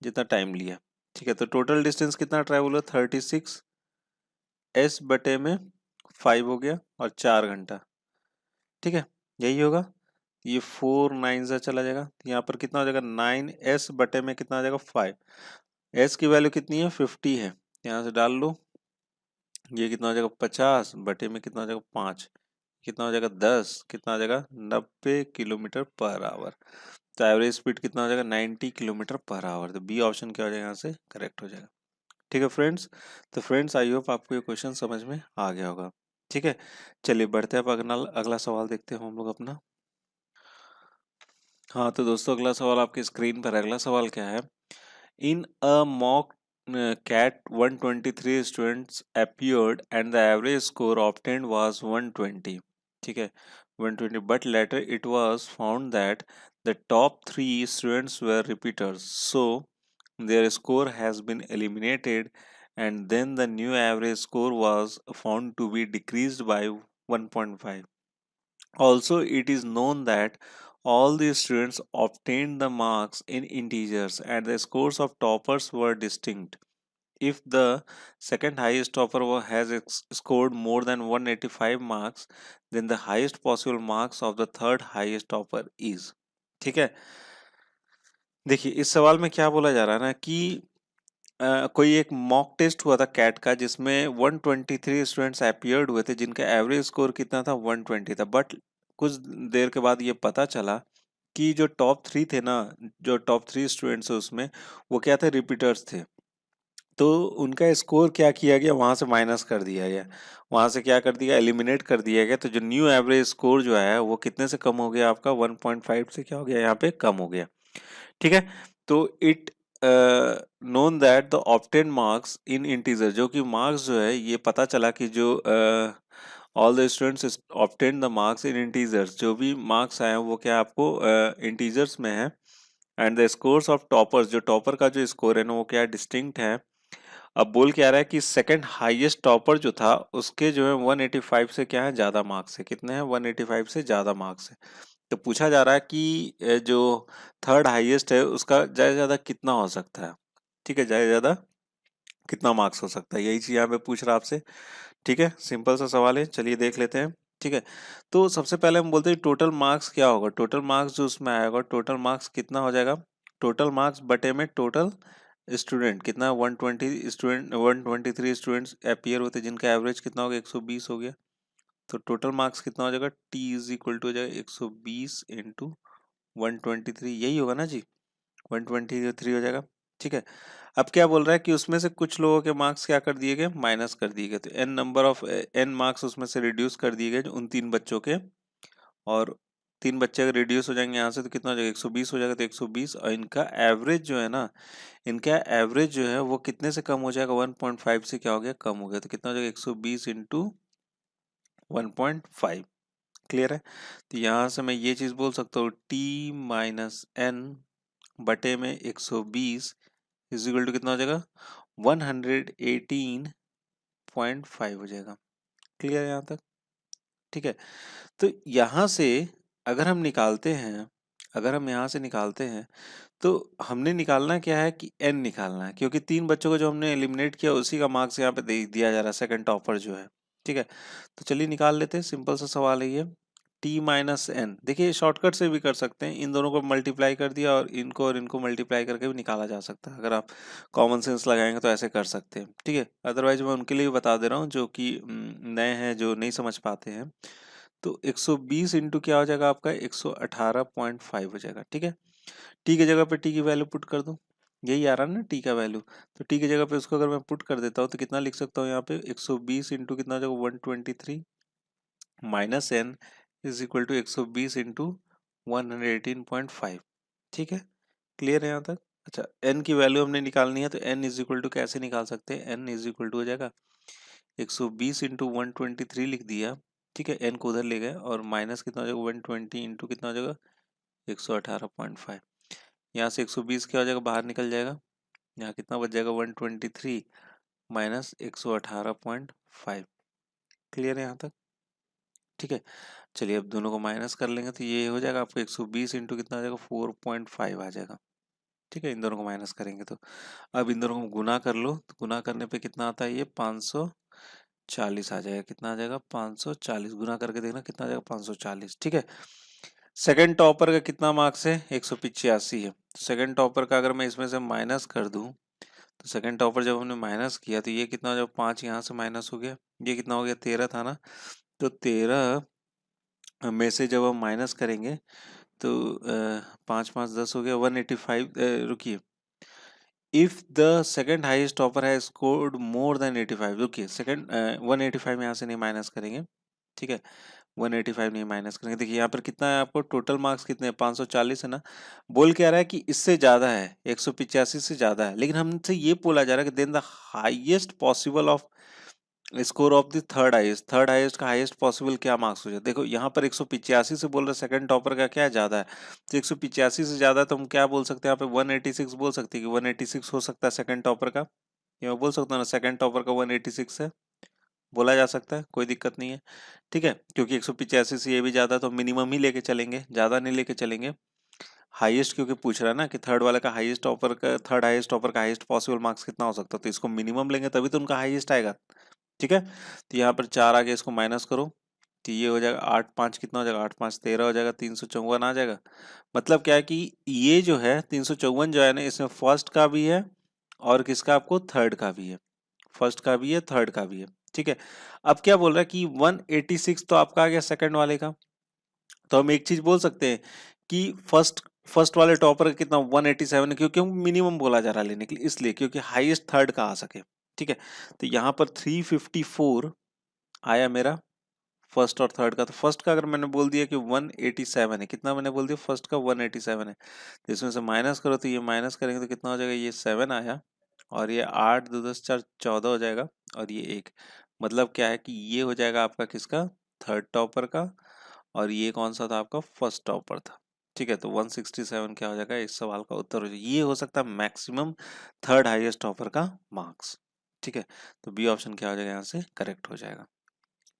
जितना टाइम लिया। ठीक है, तो टोटल डिस्टेंस कितना ट्रैवल हुआ 36 s बटे में 5 हो गया और 4 घंटा। ठीक है, यही होगा। ये 4 9 से चला जाएगा, तो यहाँ पर कितना हो जाएगा 9s बटे में कितना आ जाएगा 5। s की वैल्यू कितनी है 50 है, यहाँ से डाल लो, ये कितना हो जाएगा 50 बटे में कितना हो जाएगा 5, कितना हो जाएगा 10, कितना हो जाएगा 90 किलोमीटर पर आवर। तो एवरेज स्पीड कितना हो जाएगा 90 किलोमीटर पर आवर। तो बी ऑप्शन क्या हो जाएगा यहाँ से करेक्ट हो जाएगा। ठीक है फ्रेंड्स, तो फ्रेंड्स आई होप आपको ये क्वेश्चन समझ में आ गया होगा। ठीक है, चलिए बढ़ते हैं, अब अगला अगला सवाल देखते हैं हम लोग अपना। हाँ तो दोस्तों अगला सवाल आपकी स्क्रीन पर है। अगला सवाल क्या है, इन a mock cat 123 students appeared and the average score obtained was 120। ठीक है 120, but later it was found that the top 3 students were repeaters, so their score has been eliminated, and then the new average score was found to be decreased by 1.5. Also, it is known that all the students obtained the marks in integers and the scores of toppers were distinct. If the second highest topper has scored more than 185 marks, then the highest possible marks of the third highest topper is। ठीक है, देखिए इस सवाल में क्या बोला जा रहा है ना कि कोई एक मॉक टेस्ट हुआ था कैट का, जिसमें 123 स्टूडेंट्स अपीयर्ड हुए थे जिनका एवरेज स्कोर कितना था 120 था, बट कुछ देर के बाद ये पता चला कि जो टॉप 3 थे ना, जो टॉप 3 स्टूडेंट्स है उसमें वो क्या थे, रिपीटर्स थे। तो उनका स्कोर क्या किया गया, वहां से माइनस कर दिया गया, वहां से क्या कर दिया, एलिमिनेट कर दिया गया। तो जो न्यू एवरेज स्कोर जो है वो कितने से कम हो गया आपका, 1.5 से क्या हो गया यहाँ पे कम हो गया। ठीक है, तो it known that the obtain marks in integer, जो कि मार्क्स जो है ये पता चला कि जो all the students obtain the marks in integers, जो भी मार्क्स आए हैं वो क्या आपको इंटीजर्स में है, and the scores of toppers, जो टॉपर का जो स्कोर है ना वो क्या डिस्टिंक्ट है। अब बोल क्या रहा है कि सेकंड हाईएस्ट टॉपर जो था उसके जो है 185 से क्या है ज्यादा मार्क्स है, कितने हैं 185 से ज्यादा मार्क्स है। तो पूछा जा रहा है कि जो थर्ड हाईएस्ट है उसका ज्यादा से ज्यादा कितना हो सकता है। ठीक है, ज्यादा से ज्यादा कितना मार्क्स हो सकता है, यही चीज यहाँ पे पूछ रहा है आपसे। ठीक है, सिंपल सा सवाल है, चलिए देख लेते हैं। ठीक है, तो सबसे पहले हम बोलते हैं टोटल मार्क्स क्या होगा, टोटल मार्क्स जो उसमें आएगा, टोटल मार्क्स कितना हो जाएगा, टोटल मार्क्स बटे में टोटल स्टूडेंट कितना, 120 स्टूडेंट, 123 स्टूडेंट्स अपीयर होते जिनका एवरेज कितना हो गया 120 हो गया। तो टोटल मार्क्स कितना हो जाएगा, टी इज इक्वल टू हो जाएगा 120 इंटू 123, यही होगा ना जी, 123 हो जाएगा। ठीक है, अब क्या बोल रहा है कि उसमें से कुछ लोगों के मार्क्स क्या कर दिए गए, माइनस कर दिए गए, तो N number of N marks उसमें से रिड्यूस कर दिए गए उन 3 बच्चों के, और 3 बच्चे अगर रिड्यूस हो जाएंगे यहाँ से तो कितना हो जाएगा 120 हो जाएगा, तो 120, और इनका एवरेज जो है ना, इनका एवरेज जो है वो कितने से कम हो जाएगा, 1.5 से क्या हो गया कम हो गया, तो कितना हो जाएगा 120 इंटू 1.5। क्लियर है, तो यहाँ से मैं ये चीज बोल सकता हूँ टी माइनस एन बटे में 120 इज इक्वल टू कितना हो जाएगा 118.5 हो जाएगा। क्लियर है यहाँ तक। ठीक है, तो यहाँ से अगर हम निकालते हैं, अगर हम यहाँ से निकालते हैं तो हमने निकालना क्या है कि n निकालना है, क्योंकि 3 बच्चों को जो हमने एलिमिनेट किया उसी का मार्क्स यहाँ पे दे दिया जा रहा है, सेकंड टॉपर जो है। ठीक है, तो चलिए निकाल लेते हैं, सिंपल सा सवाल है ये। t माइनस एन, देखिए शॉर्टकट से भी कर सकते हैं, इन दोनों को मल्टीप्लाई कर दिया और इनको मल्टीप्लाई करके भी निकाला जा सकता है। अगर आप कॉमन सेंस लगाएंगे तो ऐसे कर सकते हैं। ठीक है, अदरवाइज मैं उनके लिए भी बता दे रहा हूँ जो कि नए हैं, जो नहीं समझ पाते हैं। तो 120 इंटू क्या हो जाएगा आपका, 118.5 हो जाएगा। ठीक है, टी की जगह पे टी की वैल्यू पुट कर दूं, यही आ रहा है ना टी का वैल्यू। तो टी की जगह पे उसको अगर मैं पुट कर देता हूँ तो कितना लिख सकता हूँ यहाँ पे, 120 इंटू कितना हो जाएगा, 123 minus N is equal to 120 into 118.5। ठीक है, क्लियर है यहाँ तक। अच्छा, n की वैल्यू हमने निकालनी है, तो n इज इक्वल टू कैसे निकाल सकते हैं, n इज इक्वल टू हो जाएगा 120 इंटू 123 लिख दिया। ठीक है, n को उधर ले गए और माइनस कितना हो जाएगा, 120 इंटू कितना हो जाएगा, 118.5। यहाँ से 120 क्या हो जाएगा, बाहर निकल जाएगा, यहाँ कितना बच जाएगा, 123 माइनस 118.5। क्लियर है यहाँ तक। ठीक है, चलिए अब दोनों को माइनस कर लेंगे तो ये हो जाएगा आपको 120 इंटू कितना आ जाएगा, 4.5 आ जाएगा। ठीक है, इन दोनों को माइनस करेंगे तो अब इन दोनों को गुना कर लो, तो गुना करने पे कितना आता है, ये 540 आ जाएगा। कितना आ जाएगा, 540। गुना करके देखना कितना आ जाएगा, 540। ठीक है, सेकंड टॉपर का कितना मार्क्स है, 185 है। सेकंड टॉपर का अगर मैं इसमें से माइनस कर दूं, तो सेकंड टॉपर जब हमने माइनस किया तो ये कितना, जब 5 यहाँ से माइनस हो गया, ये कितना हो गया, 13 था ना। तो 13 में से जब हम माइनस करेंगे तो 5 5 10 हो गया, 185। रुकिए, if the second highest topper है स्कोर्ड मोर देन 85, रुकिए सेकंड 185 यहाँ से नहीं माइनस करेंगे। ठीक है, 185 नहीं माइनस करेंगे। देखिए यहाँ पर कितना है, आपको टोटल मार्क्स कितने हैं, 540 है ना। बोल क्या रहा है कि इससे ज्यादा है, 185 से ज्यादा है, लेकिन हमसे ये बोला जा रहा है कि then the highest possible of score of the third highest का हाईएस्ट पॉसिबल क्या मार्क्स हो जाए। देखो यहाँ पर 185 से बोल रहे, सेकंड टॉपर का क्या ज्यादा है, तो 185 से ज्यादा तो हम क्या बोल सकते हैं, यहाँ पे 186 बोल सकते हैं कि 186 हो सकता है सेकंड टॉपर का। ये मैं बोल सकता हूँ ना, सेकंड टॉपर का 186 है, बोला जा सकता है, कोई दिक्कत नहीं है। ठीक है, क्योंकि 185 से ये भी ज्यादा, तो मिनिमम ही लेके चलेंगे, ज्यादा नहीं लेके चलेंगे। हाईएस्ट क्योंकि पूछ रहा है ना कि थर्ड वाले का हाईएस्ट टॉपर का, थर्ड हाईएस्ट टॉपर का हाईएस्ट पॉसिबल मार्क्स कितना हो सकता है, तो इसको मिनिमम लेंगे तभी तो उनका हाईएस्ट आएगा। ठीक है, तो यहाँ पर 4 आगे, इसको माइनस करो तो ये हो जाएगा 8 5 कितना हो जाएगा, 8 5 13 हो जाएगा, 354 आ जाएगा। मतलब क्या है कि ये जो है 354 जो है ना, इसमें फर्स्ट का भी है और किसका, आपको थर्ड का भी है, फर्स्ट का भी है, थर्ड का भी है। ठीक है, अब क्या बोल रहा है कि 186 तो आपका आ गया सेकंड वाले का। तो हम एक चीज बोल सकते हैं कि फर्स्ट फर्स्ट वाले टॉपर का कितना 187 है, क्योंकि मिनिमम बोला जा रहा है लेने के लिए, इसलिए क्योंकि हाईएस्ट थर्ड का आ सके। ठीक है, तो यहाँ पर 354 आया मेरा फर्स्ट और थर्ड का। तो फर्स्ट का अगर मैंने बोल दिया कि 187 है, कितना मैंने बोल दिया, फर्स्ट का 187 है, तो इसमें से माइनस करो, तो ये माइनस करेंगे तो कितना हो जाएगा, ये 7 आया, और ये 8 2 10 4 14 हो जाएगा, और ये 1। मतलब क्या है कि ये हो जाएगा आपका किसका, थर्ड टॉपर का, और ये कौन सा था, आपका फर्स्ट टॉपर था। ठीक है, तो 167 क्या हो जाएगा, इस सवाल का उत्तर हो जाएगा। ये हो सकता है मैक्सिमम थर्ड हाईएस्ट टॉपर का मार्क्स। ठीक है, तो बी ऑप्शन क्या हो जाएगा, यहाँ से करेक्ट हो जाएगा।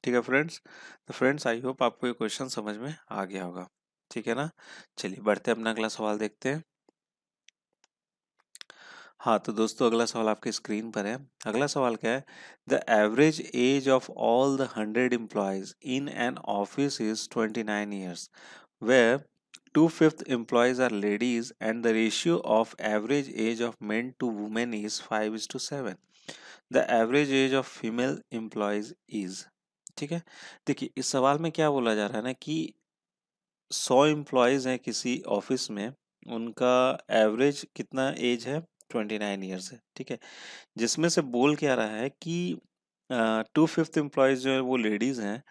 ठीक है फ्रेंड्स, तो फ्रेंड्स आई होप आपको ये क्वेश्चन समझ में आ गया होगा। ठीक है ना, चलिए बढ़ते हैं, अपना अगला सवाल देखते हैं। हाँ तो दोस्तों, अगला सवाल आपके स्क्रीन पर है। अगला सवाल क्या है, the average age of all the 100 employees in an office is 29 years, where 2/5 employees are ladies and the ratio of average age of men to women is 5:7. The average age of female employees is। ठीक है, देखिए इस सवाल में क्या बोला जा रहा है ना कि 100 एम्प्लॉयज हैं किसी ऑफिस में, उनका एवरेज कितना एज है, 29 ईयर्स है। ठीक है, जिसमें से बोल क्या रहा है कि 2/5 एम्प्लॉयज जो है वो लेडीज हैं,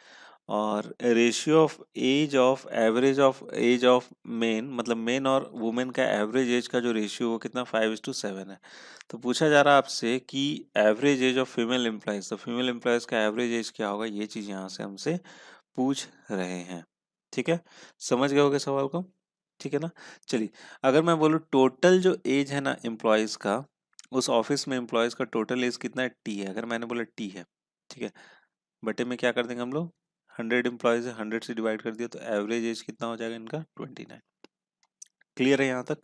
और ratio of age of average of age of men, मतलब मेन और वुमेन का एवरेज एज का जो रेशियो वो कितना, 5:7 है। तो पूछा जा रहा है आपसे कि average age of female employees, तो फीमेल एम्प्लॉयज का एवरेज एज क्या होगा, ये चीज यहाँ से हमसे पूछ रहे हैं। ठीक है, समझ गए होगे सवाल को। ठीक है ना, चलिए अगर मैं बोलूँ टोटल जो एज है ना एम्प्लॉयज का, उस ऑफिस में एम्प्लॉयज का टोटल एज कितना है, टी है। अगर मैंने बोला टी है, ठीक है, बटे में क्या कर देंगे हम लोग, 100 एम्प्लॉयज है, 100 से डिवाइड कर दिया तो एवरेज एज कितना हो जाएगा इनका 29। क्लियर है यहाँ तक,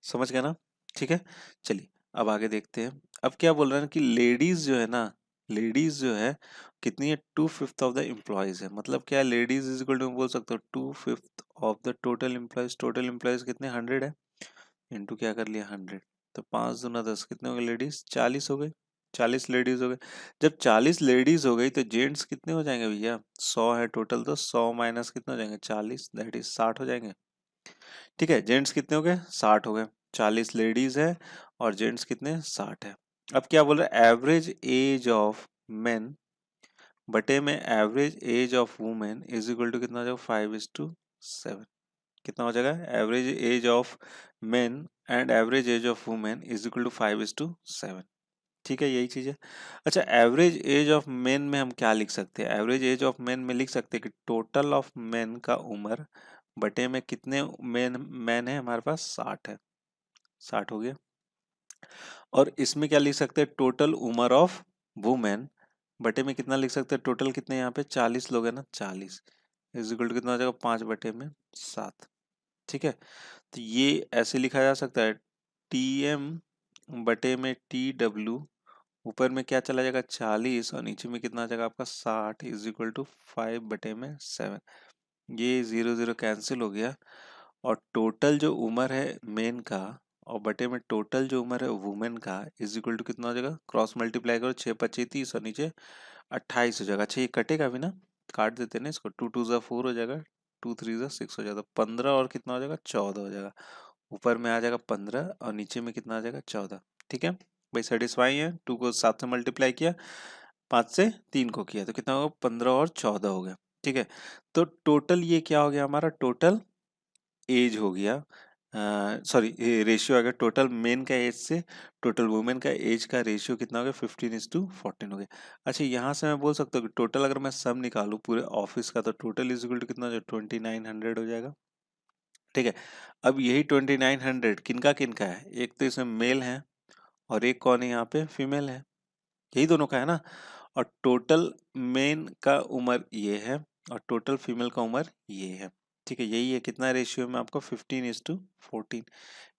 समझ गए ना? ठीक है, चलिए अब आगे देखते हैं। अब क्या बोल रहे हैं कि लेडीज जो है ना, लेडीज जो है कितनी है, 2/5 ऑफ द एम्प्लॉयज है। मतलब क्या है, लेडीज इज इक्वल टू बोल सकते हो 2/5 of the total employees. Total employees कितने 100 है, इनटू क्या कर लिया 100, तो 5 दूना 10, कितने हो गए लेडीज, 40 हो गए, 40 लेडीज हो गए। जब 40 लेडीज हो गई तो जेंट्स कितने हो जाएंगे भैया, 100 है टोटल, तो 100 माइनस कितने हो जाएंगे 40, दैट इज 60 हो जाएंगे। ठीक है, जेंट्स कितने हो गए 60 हो गए, 40 लेडीज है और जेंट्स कितने 60 है। अब क्या बोल रहे हैं, एवरेज एज ऑफ मेन बटे में average age of women is equal to कितना हो जाएगा 5:7। कितना हो जाएगा, average age of men and average age of women is equal to 5:7। ठीक है, यही चीज है। अच्छा, एवरेज एज ऑफ मेन में हम क्या लिख सकते हैं, एवरेज एज ऑफ मेन में लिख सकते हैं कि टोटल ऑफ मेन का उम्र बटे में कितने मैन है हमारे पास 60 है, 60 हो गया। और इसमें क्या लिख सकते हैं, टोटल उम्र ऑफ वुमेन बटे में कितना लिख सकते हैं, टोटल कितने यहाँ पे 40 लोग हैं ना, 40 इज इक्वल टू कितना हो जाएगा 5/7। ठीक है, तो ये ऐसे लिखा जा सकता है, TM बटे में TW, ऊपर में क्या चला जाएगा 40 और नीचे में कितना आ जाएगा आपका 60 इज इक्वल टू 5/7। ये 0 0 कैंसिल हो गया और टोटल जो उम्र है मेन का और बटे में टोटल जो उम्र है वुमेन का इज इक्वल टू कितना हो जाएगा, क्रॉस मल्टीप्लाई करो, 6×5 = 30 और नीचे 28 हो जाएगा। अच्छा, ये कटेगा भी ना, काट देते हैं ना इसको, 2 2 4 हो जाएगा, 2 3 6 हो जाएगा, 15 और कितना हो जाएगा 14 हो जाएगा। ऊपर में आ जाएगा 15 और नीचे में कितना आ जाएगा 14। ठीक है भाई, सेटिस्फाई है, 2 को 7 से मल्टीप्लाई किया, 5 से 3 को किया तो कितना होगा 15 और 14 हो गया। ठीक है, तो टोटल ये क्या हो गया हमारा, टोटल एज हो गया, सॉरी रेशियो आ गया, टोटल मेन का एज से टोटल वुमेन का एज का रेशियो कितना हो गया 15:14 हो गया। अच्छा, यहाँ से मैं बोल सकता हूँ कि टोटल अगर मैं सम निकालूं पूरे ऑफिस का तो टोटल इज इक्वल टू कितना हो जाएगा 2900 हो जाएगा। ठीक है, अब यही 2900 किनका किनका है, एक तो इसमें मेल है और एक कौन है यहाँ पे फीमेल है, यही दोनों का है ना। और टोटल मेन का उम्र ये है और टोटल फीमेल का उम्र ये है। ठीक है, यही है, कितना रेशियो में आपको 15:14।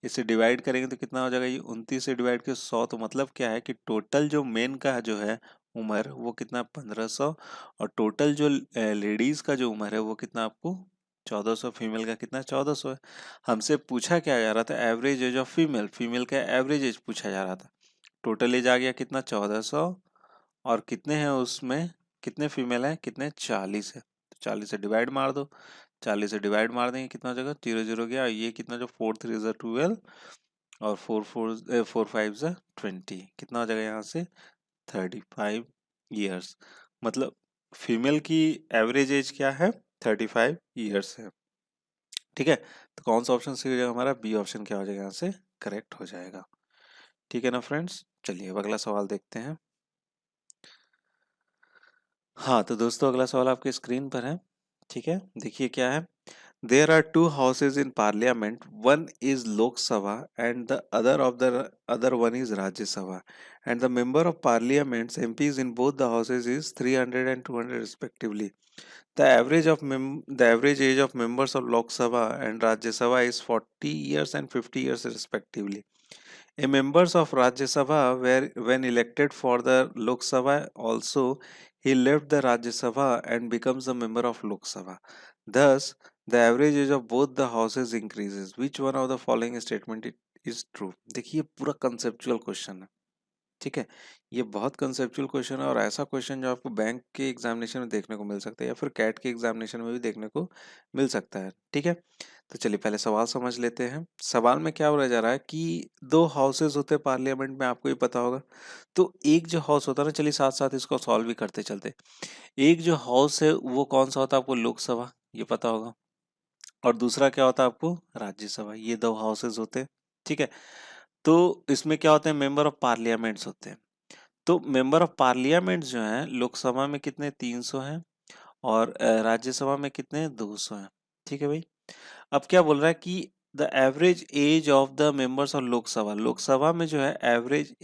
इसे डिवाइड करेंगे तो कितना हो जाएगा, ये 29 से डिवाइड के 100, तो मतलब क्या है कि टोटल जो मेन का जो है उम्र वो कितना 1500 और टोटल जो लेडीज का जो उम्र है वो कितना आपको 1400, फीमेल का कितना 1400 है। हमसे पूछा क्या जा रहा था, average age of female, female का एवरेज एज पूछा जा रहा था। टोटल एज आ गया कितना 1400 और कितने हैं उसमें, कितने फीमेल हैं, कितने 40 है, तो 40 से डिवाइड मार दो, 40 से डिवाइड मार देंगे कितना हो जाएगा 0 0 गया, ये कितना जो 4 3 = 12 और 4 5 = 20, कितना हो जाएगा यहाँ से 35 ईयर्स। मतलब फीमेल की एवरेज एज क्या है 35 ईयर्स है। ठीक है, तो कौन सा ऑप्शन सही हो जाएगा हमारा, बी ऑप्शन क्या हो जाएगा यहाँ से करेक्ट हो जाएगा। ठीक है ना फ्रेंड्स, चलिए अब अगला सवाल देखते हैं। हाँ तो दोस्तों अगला सवाल आपके स्क्रीन पर है। ठीक है, देखिए क्या है, there are two houses in parliament, one is Lok Sabha and the other one is Rajya Sabha, and the member of parliaments MPs in both the houses is 300 and 200 respectively. The average age of members of Lok Sabha and Rajya Sabha is 40 years and 50 years respectively. A members of Rajya Sabha were when elected for the Lok Sabha also he left the Rajya Sabha and becomes a member of Lok Sabha. Thus, the average age of both the houses increases. Which one of the following statement is true? देखिए पूरा conceptual question है। ठीक है, ये बहुत कंसेप्चुअल क्वेश्चन है और ऐसा क्वेश्चन जो आपको बैंक के एग्जामिनेशन में देखने को मिल सकता है या फिर कैट के एग्जामिनेशन में भी देखने को मिल सकता है। ठीक है, तो चलिए पहले सवाल समझ लेते हैं। सवाल में क्या बोला जा रहा है कि दो हाउसेज होते हैं पार्लियामेंट में, आपको ही पता होगा। तो एक जो हाउस होता है ना, चलिए साथ साथ इसको सॉल्व भी करते चलते। एक जो हाउस है वो कौन सा होता है आपको, लोकसभा, ये पता होगा। और दूसरा क्या होता है आपको, राज्यसभा, ये दो हाउसेज होते हैं। ठीक है, तो इसमें क्या होते हैं, मेंबर ऑफ पार्लियामेंट्स होते हैं। तो मेंबर ऑफ पार्लियामेंट जो है लोकसभा में कितने 300 हैं और राज्यसभा में कितने 200 हैं। ठीक है भाई, अब क्या बोल रहा है कि the average age of the members of Lok Sabha, Lok Sabha में जो है एवरेज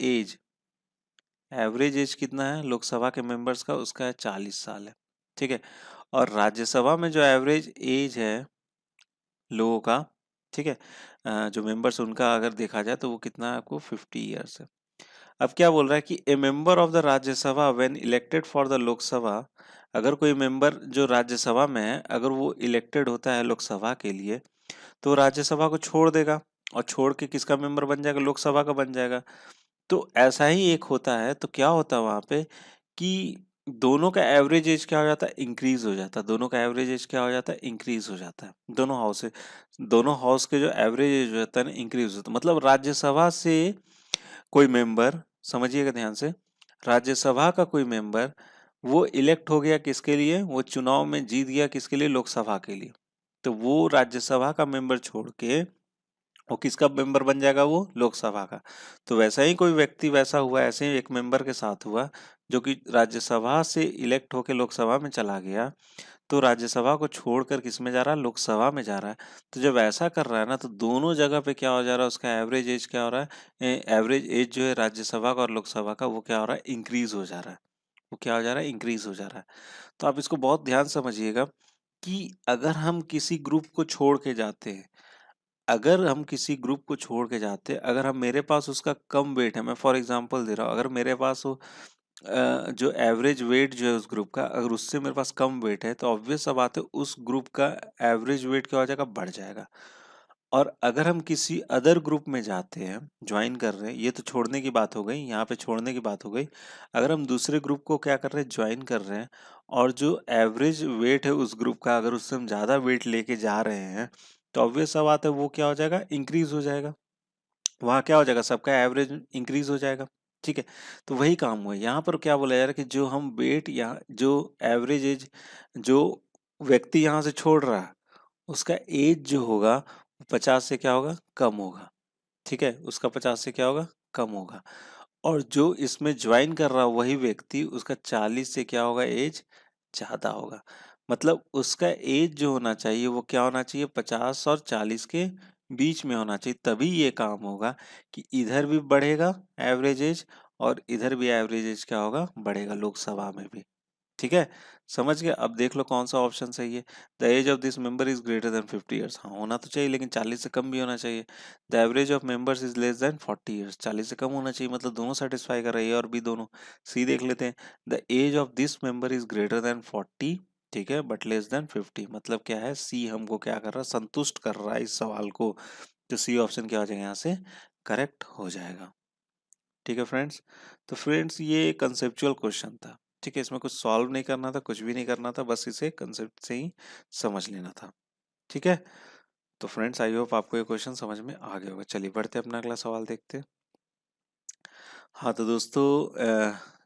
एज कितना है लोकसभा के मेंबर्स का, उसका है 40 साल है। ठीक है। और राज्यसभा में जो एवरेज एज है लोगों का, ठीक है, जो मेंबर्स उनका अगर देखा जाए तो वो कितना है आपको 50 ईयर्स है। अब क्या बोल रहा है कि ए member of the Rajya Sabha when elected for the Lok Sabha, अगर कोई मेंबर जो राज्यसभा में है अगर वो इलेक्टेड होता है लोकसभा के लिए तो राज्यसभा को छोड़ देगा और छोड़ के किसका मेंबर बन जाएगा, लोकसभा का बन जाएगा। तो ऐसा ही एक होता है, तो क्या होता है वहां पे कि दोनों का एवरेज एज क्या हो जाता है, इंक्रीज हो जाता है। दोनों का एवरेज एज क्या हो जाता है, इंक्रीज हो जाता है। दोनों हाउस के जो एवरेज एज होता है ना, इंक्रीज होता है। मतलब राज्यसभा से कोई मेंबर, समझिएगा ध्यान से, राज्यसभा का कोई मेंबर वो इलेक्ट हो गया किसके लिए, वो चुनाव में जीत गया किसके लिए, लोकसभा के लिए। तो वो राज्यसभा का मेंबर छोड़ के वो किसका मेंबर बन जाएगा, वो लोकसभा का। तो वैसा ही कोई व्यक्ति वैसा हुआ, ऐसे ही एक मेंबर के साथ हुआ जो कि राज्यसभा से इलेक्ट होकर लोकसभा में चला गया, तो राज्यसभा को छोड़कर किस में जा रहा है, लोकसभा में जा रहा है। तो जब ऐसा कर रहा है ना, तो दोनों जगह पे क्या हो जा रहा है, उसका एवरेज एज क्या हो रहा है, एवरेज एज जो है राज्यसभा का और लोकसभा का वो क्या हो रहा है, इंक्रीज हो जा रहा है। वो क्या हो जा रहा है, इंक्रीज हो जा रहा है। तो आप इसको बहुत ध्यान समझिएगा कि अगर हम किसी ग्रुप को छोड़ के जाते हैं, अगर हम किसी ग्रुप को छोड़ के जाते हैं, अगर हम मेरे पास उसका कम वेट है, मैं फॉर एग्जांपल दे रहा हूँ, अगर मेरे पास वो जो एवरेज वेट जो है उस ग्रुप का, अगर उससे मेरे पास कम वेट है तो ऑब्वियस सा बात है उस ग्रुप का एवरेज वेट क्या हो जाएगा, बढ़ जाएगा। और अगर हम किसी अदर ग्रुप में जाते हैं, ज्वाइन कर रहे हैं, ये तो छोड़ने की बात हो गई, यहाँ पे छोड़ने की बात हो गई। अगर हम दूसरे ग्रुप को क्या कर रहे हैं, ज्वाइन कर रहे हैं, और जो एवरेज वेट है उस ग्रुप का अगर उससे हम ज़्यादा वेट लेके जा रहे हैं, तो ऑब्वियस सा बात है वो क्या हो जाएगा, इंक्रीज हो जाएगा। वहाँ क्या हो जाएगा, सबका एवरेज इंक्रीज हो जाएगा। ठीक है। तो वही काम हुआ यहाँ पर, क्या बोला जा रहा है कि जो हम वेट यहाँ जो एवरेज एज जो व्यक्ति यहाँ से छोड़ रहा है उसका एज जो होगा वो 50 से क्या होगा, कम होगा। ठीक है, उसका 50 से क्या होगा, कम होगा। और जो इसमें ज्वाइन कर रहा वही व्यक्ति उसका 40 से क्या होगा, एज ज्यादा होगा। मतलब उसका एज जो होना चाहिए वो क्या होना चाहिए, 50 और 40 के बीच में होना चाहिए। तभी ये काम होगा कि इधर भी बढ़ेगा एवरेज एज और इधर भी एवरेज एज क्या होगा, बढ़ेगा लोकसभा में भी। ठीक है, समझ गया। अब देख लो कौन सा ऑप्शन सही है। The age of this member is greater than 50 years, हाँ होना तो चाहिए लेकिन 40 से कम भी होना चाहिए। The average of members is less than 40 years, 40 से कम होना चाहिए, मतलब दोनों सेटिस्फाई कर रही है और भी दोनों। सी देख लेते हैं, the age of this member is greater than 40, ठीक है, बट लेस देन 50, मतलब क्या है, सी हमको क्या कर रहा है, संतुष्ट कर रहा है इस सवाल को। तो सी ऑप्शन क्या हो जाएगा यहाँ से, करेक्ट हो जाएगा। ठीक है फ्रेंड्स। तो फ्रेंड्स ये कंसेप्चुअल क्वेश्चन था। ठीक है, इसमें कुछ सॉल्व नहीं करना था, कुछ भी नहीं करना था, बस इसे कंसेप्ट से ही समझ लेना था। ठीक है। तो फ्रेंड्स आई होप आपको ये क्वेश्चन समझ में आ गया होगा। चलिए बढ़ते अपना अगला सवाल देखते हैं। हाँ तो दोस्तों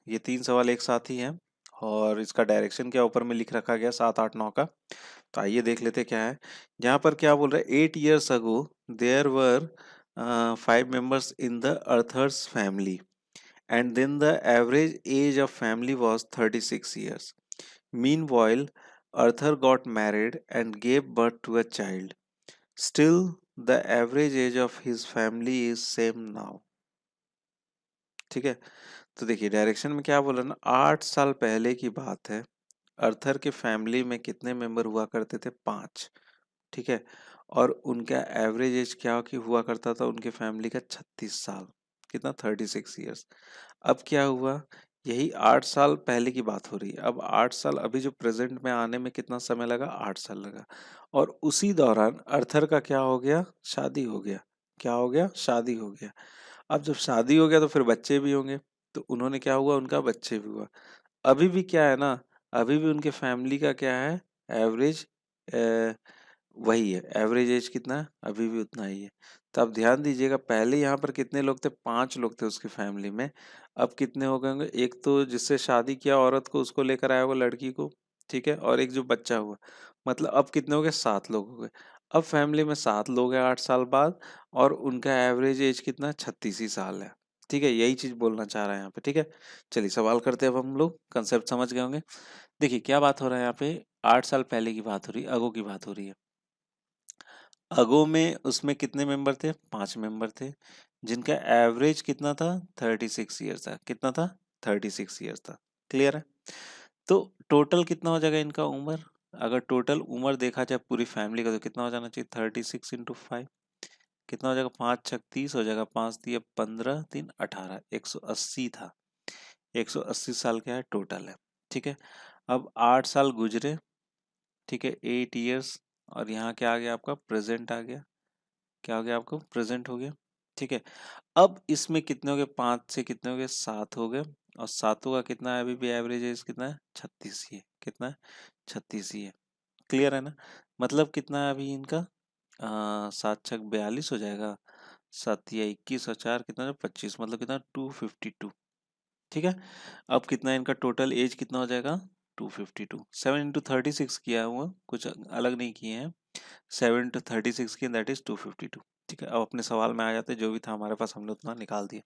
ये 3 सवाल एक साथ ही हैं और इसका डायरेक्शन क्या ऊपर में लिख रखा गया 7 8 9 का। तो आइए देख लेते क्या है। यहाँ पर क्या बोल रहा है, 8 years ago there were 5 members in the Arthur's family and then the average age of family was 36 years. Meanwhile, Arthur got married and gave birth to a child. Still, the average age of his family is same now. ठीक है। तो देखिए डायरेक्शन में क्या बोला ना, 8 साल पहले की बात है। अर्थर के फैमिली में कितने मेंबर हुआ करते थे, 5। ठीक है। और उनका एवरेज एज क्या कि हुआ करता था उनके फैमिली का, 36 साल। कितना, 36 ईयर्स। अब क्या हुआ, यही 8 साल पहले की बात हो रही है। अब 8 साल अभी जो प्रेजेंट में आने में कितना समय लगा, 8 साल लगा। और उसी दौरान अर्थर का क्या हो गया, शादी हो गया। क्या हो गया, शादी हो गया। अब जब शादी हो गया तो फिर बच्चे भी होंगे। तो उन्होंने क्या हुआ, उनका बच्चे भी हुआ। अभी भी क्या है ना, अभी भी उनके फैमिली का क्या है, एवरेज वही है। एवरेज एज कितना है, अभी भी उतना ही है। तो आप ध्यान दीजिएगा, पहले यहाँ पर कितने लोग थे, 5 लोग थे उसकी फैमिली में। अब कितने हो गए होंगे, एक तो जिससे शादी किया औरत को उसको लेकर आया होगा लड़की को, ठीक है, और एक जो बच्चा हुआ। मतलब अब कितने हो गए, 7 लोग हो गए। अब फैमिली में 7 लोग हैं 8 साल बाद, और उनका एवरेज एज कितना, 36 ही साल है। ठीक है, यही चीज बोलना चाह रहा है यहाँ पे। ठीक है, चलिए सवाल करते हैं। अब हम लोग कंसेप्ट समझ गए होंगे। देखिए क्या बात हो रहा है यहाँ पे, 8 साल पहले की बात हो रही है, अगो की बात हो रही है। अगो में उसमें कितने मेंबर थे, 5 मेंबर थे, जिनका एवरेज कितना था, 36 ईयर्स था। कितना था, 36 ईयर्स था। क्लियर है। तो टोटल कितना हो जाएगा इनका उम्र, अगर टोटल उम्र देखा जाए पूरी फैमिली का तो कितना हो जाना चाहिए, 36 × 5, कितना हो जाएगा, 5 × 6 = 30 हो जाएगा, 5 × 3 = 15, 3 × 18, 180 था, 180 साल क्या है टोटल है। ठीक है, अब 8 साल गुजरे, ठीक है, 8 years, और यहाँ क्या आ गया आपका प्रेजेंट आ गया, क्या हो गया आपको प्रेजेंट हो गया। ठीक है, अब इसमें कितने हो गए, 5 से कितने हो गए, 7 हो गए, और सातों का कितना है, अभी भी एवरेज एज कितना है, 36 ही है, कितना है, 36 ही है। क्लियर है ना, मतलब कितना है अभी इनका, 7 × 6 = 42 हो जाएगा, 7 या 21 और 4 कितना, 25, मतलब कितना, 252। ठीक है, अब कितना इनका टोटल एज कितना हो जाएगा, 252, 7 × 36 किया हुआ, कुछ अलग नहीं किए हैं, 7 × 36 की, दैट इज 252। ठीक है, अब अपने सवाल में आ जाते हैं, जो भी था हमारे पास हमने उतना निकाल दिया।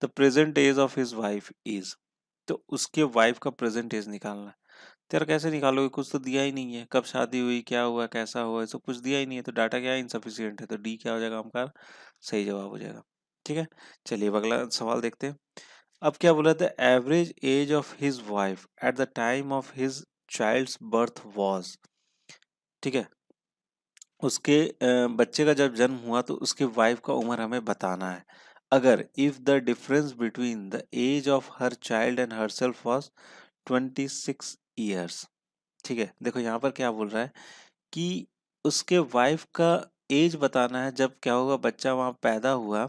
The present age of his wife is, तो उसके वाइफ का प्रेजेंट एज निकालना है। तो यार कैसे निकालोगे, कुछ तो दिया ही नहीं है, कब शादी हुई, क्या हुआ, कैसा हुआ, सब कुछ दिया ही नहीं है, तो डाटा क्या है, इनसफिशियंट है, तो डी क्या हो जाएगा हमारा सही जवाब हो जाएगा। ठीक है, चलिए अब अगला सवाल देखते हैं। अब क्या बोला था, average age of his wife at the time of his child's birth was. ठीक है, उसके बच्चे का जब जन्म हुआ तो उसके वाइफ का उम्र हमें बताना है। अगर if the difference between the age of her child and herself was 26 years। ठीक है, देखो यहाँ पर क्या बोल रहा है कि उसके वाइफ का एज बताना है, जब क्या होगा बच्चा वहां पैदा हुआ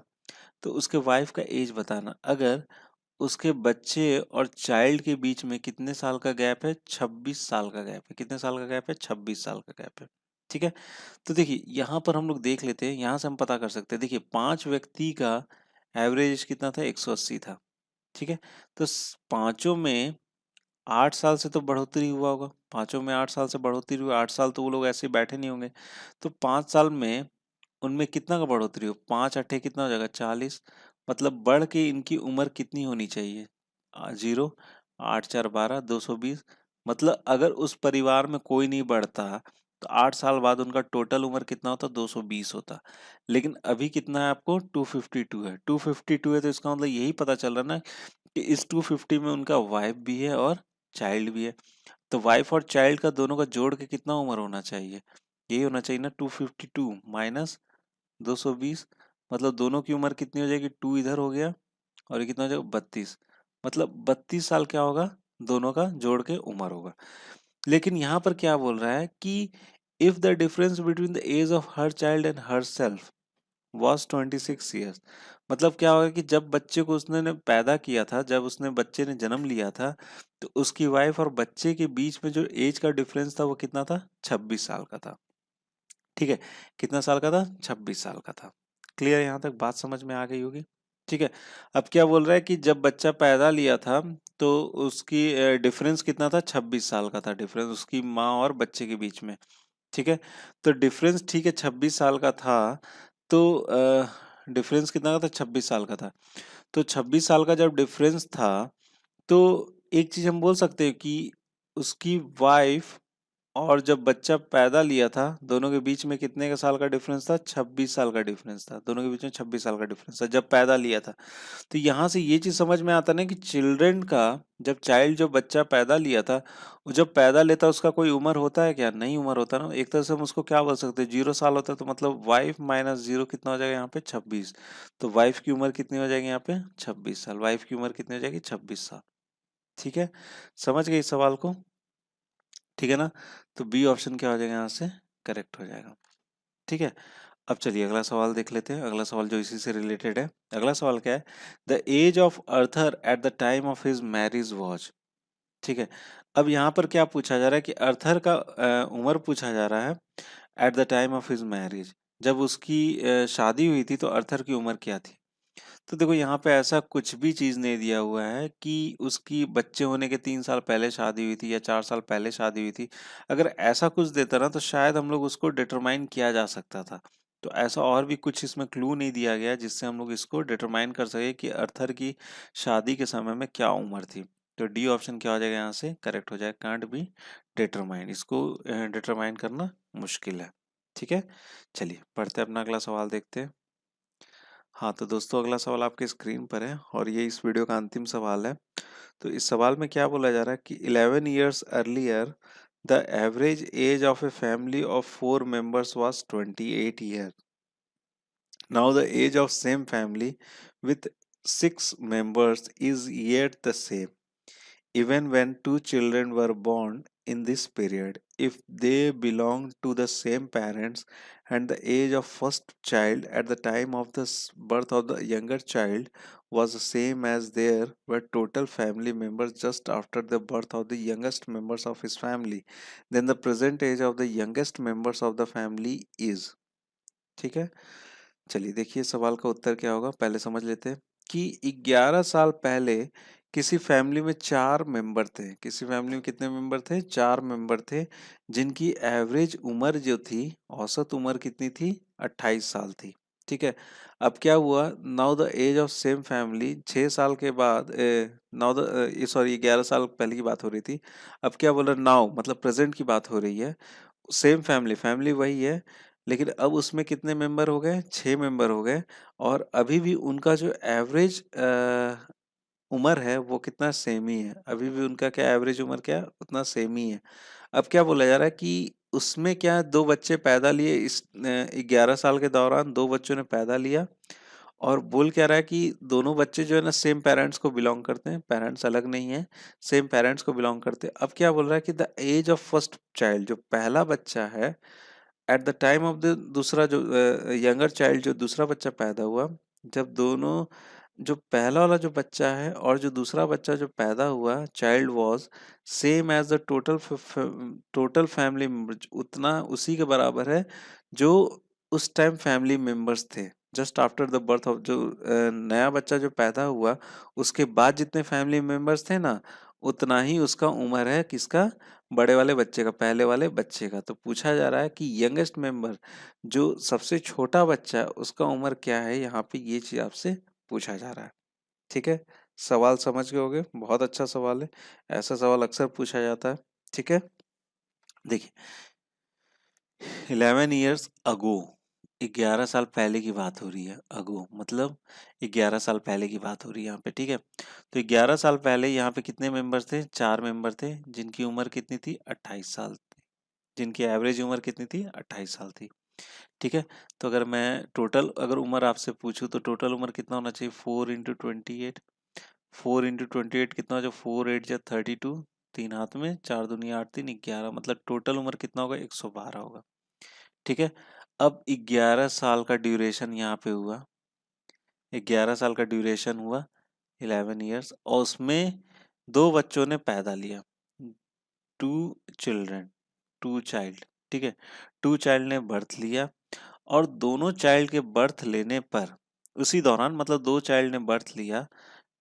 तो उसके वाइफ का एज बताना। अगर उसके बच्चे और चाइल्ड के बीच में कितने साल का गैप है, 26 साल का गैप है, कितने साल का गैप है, 26 साल का गैप है। ठीक है, तो देखिए यहाँ पर हम लोग देख लेते हैं, यहाँ से हम पता कर सकते हैं, देखिए 5 व्यक्ति का एवरेज कितना था, 180 था। ठीक है, तो पांचों में 8 साल से तो बढ़ोतरी हुआ होगा, पांचों में 8 साल से बढ़ोतरी हुई, 8 साल तो वो लोग ऐसे ही बैठे नहीं होंगे, तो 5 साल में उनमें कितना का बढ़ोतरी हो, 5 × 8 कितना हो जाएगा, 40, मतलब बढ़ के इनकी उम्र कितनी होनी चाहिए, 0, 8 × 4 = 12, 220, मतलब अगर उस परिवार में कोई नहीं बढ़ता तो 8 साल बाद उनका टोटल उम्र कितना होता, 220 होता। लेकिन अभी कितना है आपको, 252 है, 252 है, तो इसका मतलब यही पता चल रहा ना कि इस 250 में उनका वाइफ भी है और चाइल्ड भी है। तो वाइफ और चाइल्ड का दोनों का जोड़ के कितना उम्र होना चाहिए, यही होना चाहिए ना, 252 माइनस 220, मतलब दोनों की उम्र कितनी हो जाएगी, 2 इधर हो गया और ये कितना हो जाएगा, 32, मतलब 32 साल क्या होगा, दोनों का जोड़ के उम्र होगा। लेकिन यहाँ पर क्या बोल रहा है कि if the difference between the age of her child and herself was 26 years, मतलब क्या होगा कि जब बच्चे को उसने ने पैदा किया था, जब उसने बच्चे ने जन्म लिया था, तो उसकी वाइफ और बच्चे के बीच में जो एज का डिफरेंस था वो कितना था, 26 साल का था। ठीक है, कितना साल का था, 26 साल का था। क्लियर, यहाँ तक बात समझ में आ गई होगी। ठीक है, अब क्या बोल रहा है कि जब बच्चा पैदा लिया था तो उसकी डिफरेंस कितना था, 26 साल का था डिफरेंस उसकी माँ और बच्चे के बीच में। ठीक है, तो डिफरेंस ठीक है 26 साल का था, तो डिफरेंस कितना का था, 26 साल का था। तो 26 साल का जब डिफरेंस था, तो एक चीज हम बोल सकते हैं कि उसकी वाइफ और जब बच्चा पैदा लिया था दोनों के बीच में कितने का साल का डिफरेंस था, 26 साल का डिफरेंस था, दोनों के बीच में 26 साल का डिफरेंस था जब पैदा लिया था। तो यहाँ से ये चीज समझ में आता ना कि चिल्ड्रन का, जब चाइल्ड जो बच्चा पैदा लिया था, वो जब पैदा लेता है उसका कोई उम्र होता है क्या, नहीं उम्र होता ना, एक तरह से हम उसको क्या बोल सकते हैं, 0 साल होता है, तो मतलब वाइफ माइनस 0 कितना हो जाएगा यहाँ पे, 26। तो वाइफ की उम्र कितनी हो जाएगी यहाँ पे, 26 साल, वाइफ की उम्र कितनी हो जाएगी, 26 साल। ठीक है, समझ गए इस सवाल को, ठीक है ना, तो बी ऑप्शन क्या हो जाएगा यहाँ से, करेक्ट हो जाएगा। ठीक है, अब चलिए अगला सवाल देख लेते हैं, अगला सवाल जो इसी से रिलेटेड है। अगला सवाल क्या है, the age of Arthur at the time of his marriage was. ठीक है, अब यहाँ पर क्या पूछा जा रहा है कि अर्थर का उम्र पूछा जा रहा है at the time of his marriage, जब उसकी शादी हुई थी तो अर्थर की उम्र क्या थी। तो देखो यहाँ पे ऐसा कुछ भी चीज नहीं दिया हुआ है कि उसकी बच्चे होने के 3 साल पहले शादी हुई थी या 4 साल पहले शादी हुई थी। अगर ऐसा कुछ देता ना तो शायद हम लोग उसको डिटरमाइन किया जा सकता था। तो ऐसा और भी कुछ इसमें क्लू नहीं दिया गया जिससे हम लोग इसको डिटरमाइन कर सके कि अर्थर की शादी के समय में क्या उम्र थी। तो डी ऑप्शन क्या हो जाएगा यहाँ से, करेक्ट हो जाएगा, कांट बी डिटरमाइन, इसको डिटरमाइन करना मुश्किल है। ठीक है, चलिए पढ़ते हैं अपना अगला सवाल देखते हैं। हाँ, तो दोस्तों अगला सवाल आपके स्क्रीन पर है और ये इस वीडियो का अंतिम सवाल है। तो इस सवाल में क्या बोला जा रहा है कि 11 years earlier the average age of a family of 4 members was 28 years. Now the age of same family with 6 members is yet the same. Even when two children were born in this period, if they belong to the same parents and the age of first child at the time of the birth of the younger child was the same as there were total family members just after the birth of the youngest members of his family, then the present age of the youngest members of the family is। ठीक है, चलिए देखिए सवाल का उत्तर क्या होगा, पहले समझ लेते हैं कि 11 साल पहले किसी फैमिली में 4 मेंबर थे। किसी फैमिली में कितने मेंबर थे? 4 मेंबर थे, जिनकी एवरेज उम्र जो थी, औसत उम्र कितनी थी? 28 साल थी। ठीक है, अब क्या हुआ, now the age of same family 6 साल के बाद, नाउ द सॉरी 11 साल पहले की बात हो रही थी। अब क्या बोला, नाउ मतलब प्रेजेंट की बात हो रही है। सेम फैमिली, फैमिली वही है, लेकिन अब उसमें कितने मेंबर हो गए? 6 मेंबर हो गए। और अभी भी उनका जो एवरेज उम्र है वो कितना? सेम ही है। अभी भी उनका क्या एवरेज उम्र क्या है? उतना सेम ही है। अब क्या बोला जा रहा है कि उसमें क्या 2 बच्चे पैदा लिए, इस 11 साल के दौरान 2 बच्चों ने पैदा लिया। और बोल क्या रहा है कि दोनों बच्चे जो है ना सेम पेरेंट्स को बिलोंग करते हैं, पेरेंट्स अलग नहीं है, सेम पेरेंट्स को बिलोंग करते हैं। अब क्या बोल रहा है कि the age of first child, जो पहला बच्चा है, at the time of the दूसरा जो यंगर चाइल्ड, जो दूसरा बच्चा पैदा हुआ, जब दोनों, जो पहला वाला जो बच्चा है और जो दूसरा बच्चा जो पैदा हुआ child was same age the total family member, उतना उसी के बराबर है जो उस टाइम फैमिली मेंबर्स थे। Just after the birth of, जो नया बच्चा जो पैदा हुआ उसके बाद जितने फैमिली मेंबर्स थे ना, उतना ही उसका उम्र है, किसका? बड़े वाले बच्चे का, पहले वाले बच्चे का। तो पूछा जा रहा है कि यंगेस्ट मेंबर, जो सबसे छोटा बच्चा है, उसका उम्र क्या है? यहाँ पे ये चीज आपसे पूछा जा रहा है। ठीक है, सवाल समझ गए होगे, बहुत अच्छा सवाल है, ऐसा सवाल अक्सर पूछा जाता है। ठीक है, देखिए 11 years ago, 11 साल पहले की बात हो रही है। अगो मतलब 11 साल पहले की बात हो रही है यहाँ पे। ठीक है, तो 11 साल पहले यहाँ पे कितने मेंबर्स थे? 4 मेंबर थे, जिनकी उम्र कितनी थी? 28 साल, जिनकी एवरेज उम्र कितनी थी? 28 साल थी। ठीक है, तो अगर मैं टोटल अगर उम्र आपसे पूछूं तो टोटल उम्र कितना होना चाहिए? 4 into 28, 4 into 28 कितना हो जाए? 4 8 जा 32, 3 हाथ में, 4 दूनी 8, 3 11, मतलब टोटल उम्र कितना होगा? 112 होगा। ठीक है, अब 11 साल का ड्यूरेशन यहाँ पे हुआ, 11 साल का ड्यूरेशन हुआ, 11 years, और उसमें 2 बच्चों ने पैदा लिया, 2 चिल्ड्रन, 2 चाइल्ड। ठीक है, 2 चाइल्ड ने बर्थ लिया, और दोनों चाइल्ड के बर्थ लेने पर उसी दौरान, मतलब 2 चाइल्ड ने बर्थ लिया।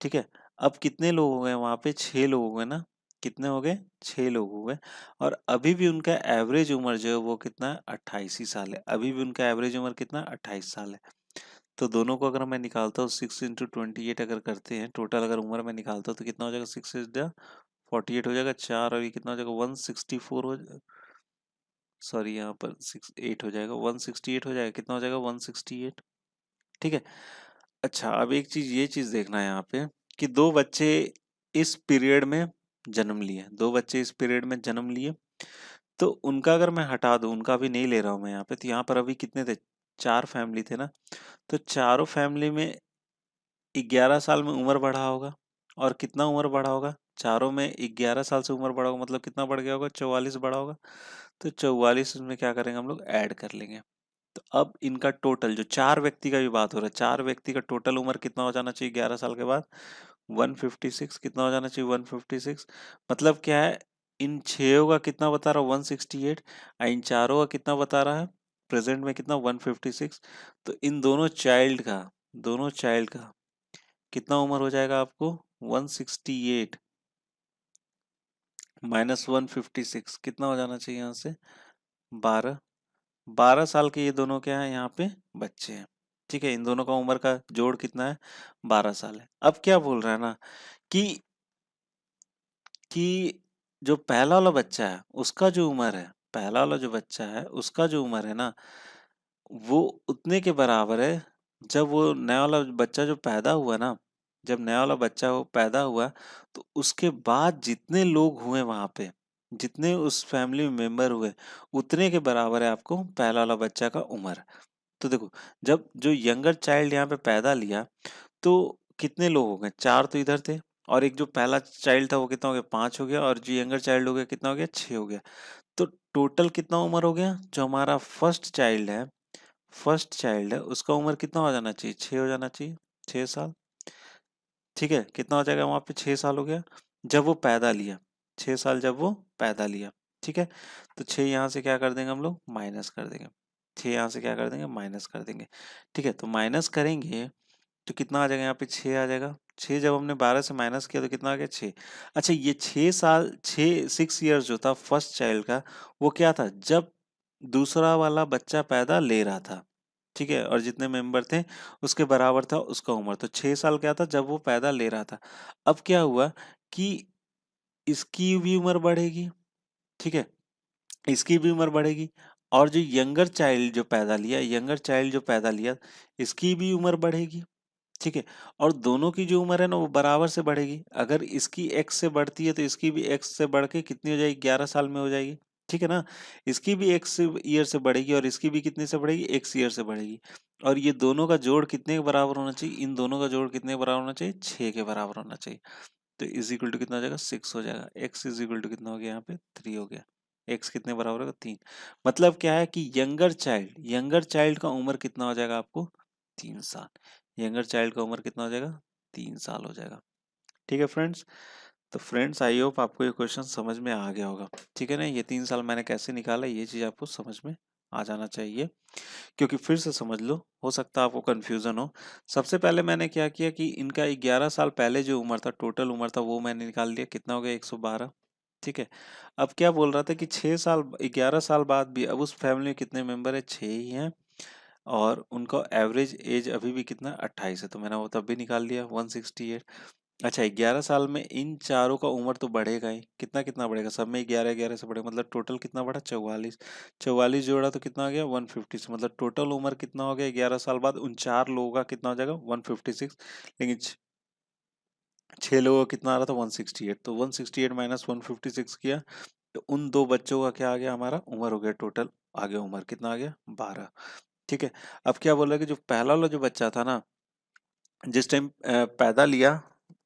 ठीक है, अब कितने लोग हो गए वहां पे? 6 लोग हो गए ना। कितने हो गए? 6 लोग हो गए। और अभी भी उनका एवरेज उम्र जो है वो कितना है? 28 ही साल है। अभी भी उनका एवरेज उम्र कितना? 28 साल है। तो दोनों को अगर मैं निकालता हूँ, 6 into 28 अगर करते हैं, टोटल अगर उम्र में निकालता हूँ तो कितना हो जाएगा? 6 48 हो जाएगा, 4 और ये कितना हो जाएगा? 164 हो, सॉरी यहाँ पर 68 हो जाएगा, 168 हो जाएगा। कितना हो जाएगा? 168। ठीक है, अच्छा अब एक चीज, ये चीज देखना है यहाँ पे कि 2 बच्चे इस पीरियड में जन्म लिए, 2 बच्चे इस पीरियड में जन्म लिए, तो उनका अगर मैं हटा दूं, उनका भी नहीं ले रहा हूं मैं यहाँ पे, तो यहाँ पर अभी कितने थे? 4 फैमिली थे ना। तो चारों फैमिली में 11 साल में उम्र बढ़ा होगा। और कितना उम्र बढ़ा होगा? चारों में 11 साल से उम्र बढ़ा होगा, मतलब कितना बढ़ गया होगा? 44 बढ़ा होगा। तो 44 में क्या करेंगे हम लोग? ऐड कर लेंगे। तो अब इनका टोटल, जो 4 व्यक्ति का भी बात हो रहा है, 4 व्यक्ति का टोटल उम्र कितना हो जाना चाहिए 11 साल के बाद? 156। कितना हो जाना चाहिए? 156। मतलब क्या है, इन 6 का कितना बता रहा है? 168। और इन चारों का कितना बता रहा है? प्रेजेंट में कितना? 156। तो इन दोनों चाइल्ड का कितना उम्र हो जाएगा आपको? 168 -156 कितना हो जाना चाहिए यहाँ से? 12। 12 साल के ये दोनों क्या है यहाँ पे? बच्चे हैं। ठीक है, इन दोनों का उम्र का जोड़ कितना है? 12 साल है। अब क्या बोल रहा है ना कि जो पहला वाला बच्चा है उसका जो उम्र है, पहला वाला जो बच्चा है उसका जो उम्र है ना, वो उतने के बराबर है जब वो नया वाला बच्चा जो पैदा हुआ ना, जब नया वाला बच्चा वो पैदा हुआ, तो उसके बाद जितने लोग हुए वहां पे, जितने उस फैमिली में मेंबर हुए, उतने के बराबर है आपको पहला वाला बच्चा का उम्र। तो देखो, जब जो यंगर चाइल्ड यहाँ पे पैदा लिया, तो कितने लोग हो गए, चार तो इधर थे, और एक जो पहला चाइल्ड था वो कितना हो गया, पांच हो गया, और जो यंगर चाइल्ड हो गया कितना हो गया, छह हो गया। तो टोटल कितना उम्र हो गया, जो हमारा फर्स्ट चाइल्ड है उसका उम्र कितना हो जाना चाहिए, छह हो जाना चाहिए, 6 साल। ठीक है, कितना हो जाएगा वहां पे, 6 साल हो गया जब वो पैदा लिया, 6 साल जब वो पैदा लिया। ठीक है, तो छह यहाँ से क्या कर देंगे हम लोग, माइनस कर देंगे, छह यहाँ से क्या कर देंगे, माइनस कर देंगे। ठीक है, तो माइनस करेंगे तो कितना आ जाएगा, यहाँ पे छह आ जाएगा। छह जब हमने 12 से माइनस किया तो कितना आ गया, छह। अच्छा, ये 6 साल, 6 ईयर्स जो था फर्स्ट चाइल्ड का, वो क्या था, जब दूसरा वाला बच्चा पैदा ले रहा था। ठीक है, और जितने मेंबर थे उसके बराबर था उसका उम्र, तो 6 साल क्या था जब वो पैदा ले रहा था। अब क्या हुआ कि इसकी भी उम्र बढ़ेगी। ठीक है, इसकी भी उम्र बढ़ेगी, और जो यंगर चाइल्ड जो पैदा लिया, इसकी भी उम्र बढ़ेगी। ठीक है, और दोनों की जो उम्र है ना वो बराबर से बढ़ेगी। अगर इसकी एक्स से बढ़ती है तो इसकी भी एक्स से बढ़ के कितनी हो जाएगी, 11 साल में हो जाएगी। ठीक है ना, इसकी भी एक्स ईयर से बढ़ेगी, और इसकी भी कितने से बढ़ेगी, एक्स ईयर से बढ़ेगी। और ये दोनों का जोड़ कितने के बराबर होना चाहिए, इन दोनों का जोड़ कितने के बराबर होना चाहिए, 6 के बराबर होना चाहिए। तो इज इक्वल टू कितना हो जाएगा, 6 हो जाएगा। एक्स इज इक्वल टू कितना हो गया, यहाँ पे 3 हो गया। एक्स कितने बराबर होगा, 3। मतलब क्या है कि यंगर चाइल्ड का उम्र कितना हो जाएगा आपको, 3 साल। यंगर चाइल्ड का उम्र कितना हो जाएगा, 3 साल हो जाएगा। ठीक है फ्रेंड्स, तो फ्रेंड्स आई होप आपको ये क्वेश्चन समझ में आ गया होगा। ठीक है ना, ये 3 साल मैंने कैसे निकाला, ये चीज आपको समझ में आ जाना चाहिए, क्योंकि फिर से समझ लो, हो सकता है आपको कंफ्यूजन हो। सबसे पहले मैंने क्या किया कि इनका 11 साल पहले जो उम्र था, टोटल उम्र था, वो मैंने निकाल लिया, कितना हो गया, 112। ठीक है, अब क्या बोल रहा था कि 6 साल, 11 साल बाद भी अब उस फैमिली में कितने मेंबर है, 6 ही हैं, और उनका एवरेज एज अभी भी कितना, 28 है, तो मैंने वो तब भी निकाल लिया, 168। अच्छा, 11 साल में इन चारों का उम्र तो बढ़ेगा ही, कितना कितना बढ़ेगा, सब में 11 11 से बढ़ेगा, मतलब टोटल कितना बढ़ा, 44। 44 जोड़ा तो कितना आ गया, 150 से, मतलब टोटल उम्र कितना हो गया 11 साल बाद उन चार लोगों का, कितना हो जाएगा, 156। लेकिन छह लोगों का कितना आ रहा था, 168, तो 168 माइनस 156 किया, तो उन दो बच्चों का क्या आ गया, हमारा उम्र हो गया टोटल, आगे उम्र कितना आ गया, 12। ठीक है, अब क्या बोला कि जो पहला वाला जो बच्चा था ना, जिस टाइम पैदा लिया,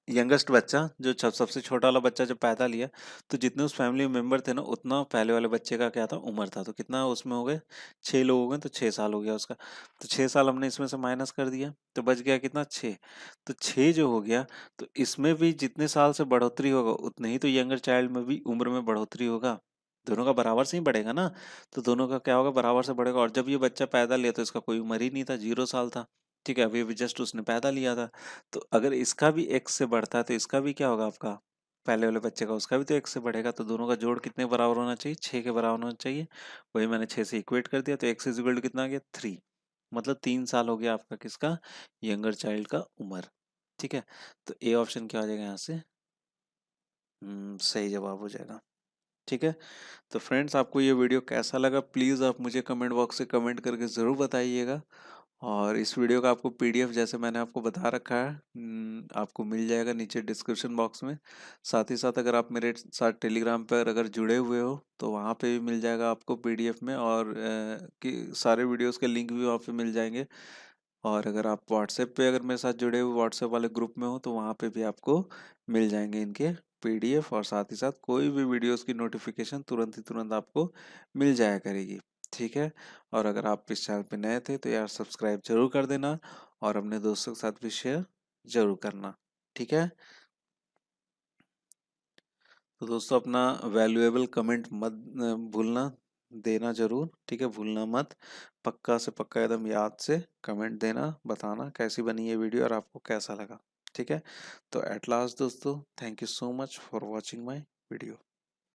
यंगेस्ट बच्चा, जो सबसे छोटा वाला बच्चा जो पैदा लिया, तो जितने उस फैमिली मेंबर थे ना, उतना पहले वाले बच्चे का क्या था, उम्र था, तो कितना उसमें हो गए, 6 लोग हो गए, तो 6 साल हो गया उसका। तो 6 साल हमने इसमें से माइनस कर दिया, तो बच गया कितना, 6। तो 6 जो हो गया, तो इसमें भी जितने साल से बढ़ोतरी होगा उतने ही तो यंगर चाइल्ड में भी उम्र में बढ़ोतरी होगा, दोनों का बराबर से ही बढ़ेगा ना। तो दोनों का क्या होगा, बराबर से बढ़ेगा। और जब ये बच्चा पैदा लिया तो इसका कोई उम्र ही नहीं था, 0 साल था। ठीक है, अभी अभी जस्ट उसने पैदा लिया था। तो अगर इसका भी एक्स से बढ़ता है तो इसका भी क्या होगा, आपका पहले वाले बच्चे का, उसका भी तो एक्स से बढ़ेगा। तो दोनों का जोड़ कितने बराबर होना चाहिए, 6 के बराबर होना चाहिए। वही मैंने 6 से इक्वेट कर दिया, तो एक्स इज इक्वल टू कितना आ गया, 3। मतलब 3 साल हो गया आपका किसका, यंगर चाइल्ड का उम्र। ठीक है, तो ए ऑप्शन क्या हो जाएगा यहाँ से, सही जवाब हो जाएगा। ठीक है, तो फ्रेंड्स आपको ये वीडियो कैसा लगा, प्लीज़ आप मुझे कमेंट बॉक्स से कमेंट करके ज़रूर बताइएगा। और इस वीडियो का आपको पीडीएफ, जैसे मैंने आपको बता रखा है, आपको मिल जाएगा नीचे डिस्क्रिप्शन बॉक्स में। साथ ही साथ अगर आप मेरे साथ टेलीग्राम पर अगर जुड़े हुए हो तो वहाँ पे भी मिल जाएगा आपको पीडीएफ में, और कि सारे वीडियोस के लिंक भी वहाँ पे मिल जाएंगे। और अगर आप व्हाट्सएप पे अगर मेरे साथ जुड़े हुए व्हाट्सएप वाले ग्रुप में हो तो वहाँ पे भी आपको मिल जाएंगे इनके पीडीएफ, और साथ ही साथ कोई भी वीडियोस की नोटिफिकेशन तुरंत ही तुरंत आपको मिल जाया करेगी। ठीक है, और अगर आप इस चैनल पे नए थे तो यार सब्सक्राइब जरूर कर देना, और अपने दोस्तों के साथ भी शेयर जरूर करना। ठीक है, तो दोस्तों अपना वैल्यूएबल कमेंट मत भूलना देना जरूर। ठीक है, भूलना मत, पक्का से पक्का एकदम याद से कमेंट देना, बताना कैसी बनी ये वीडियो और आपको कैसा लगा। ठीक है, तो एट लास्ट दोस्तों, thank you so much for watching my video.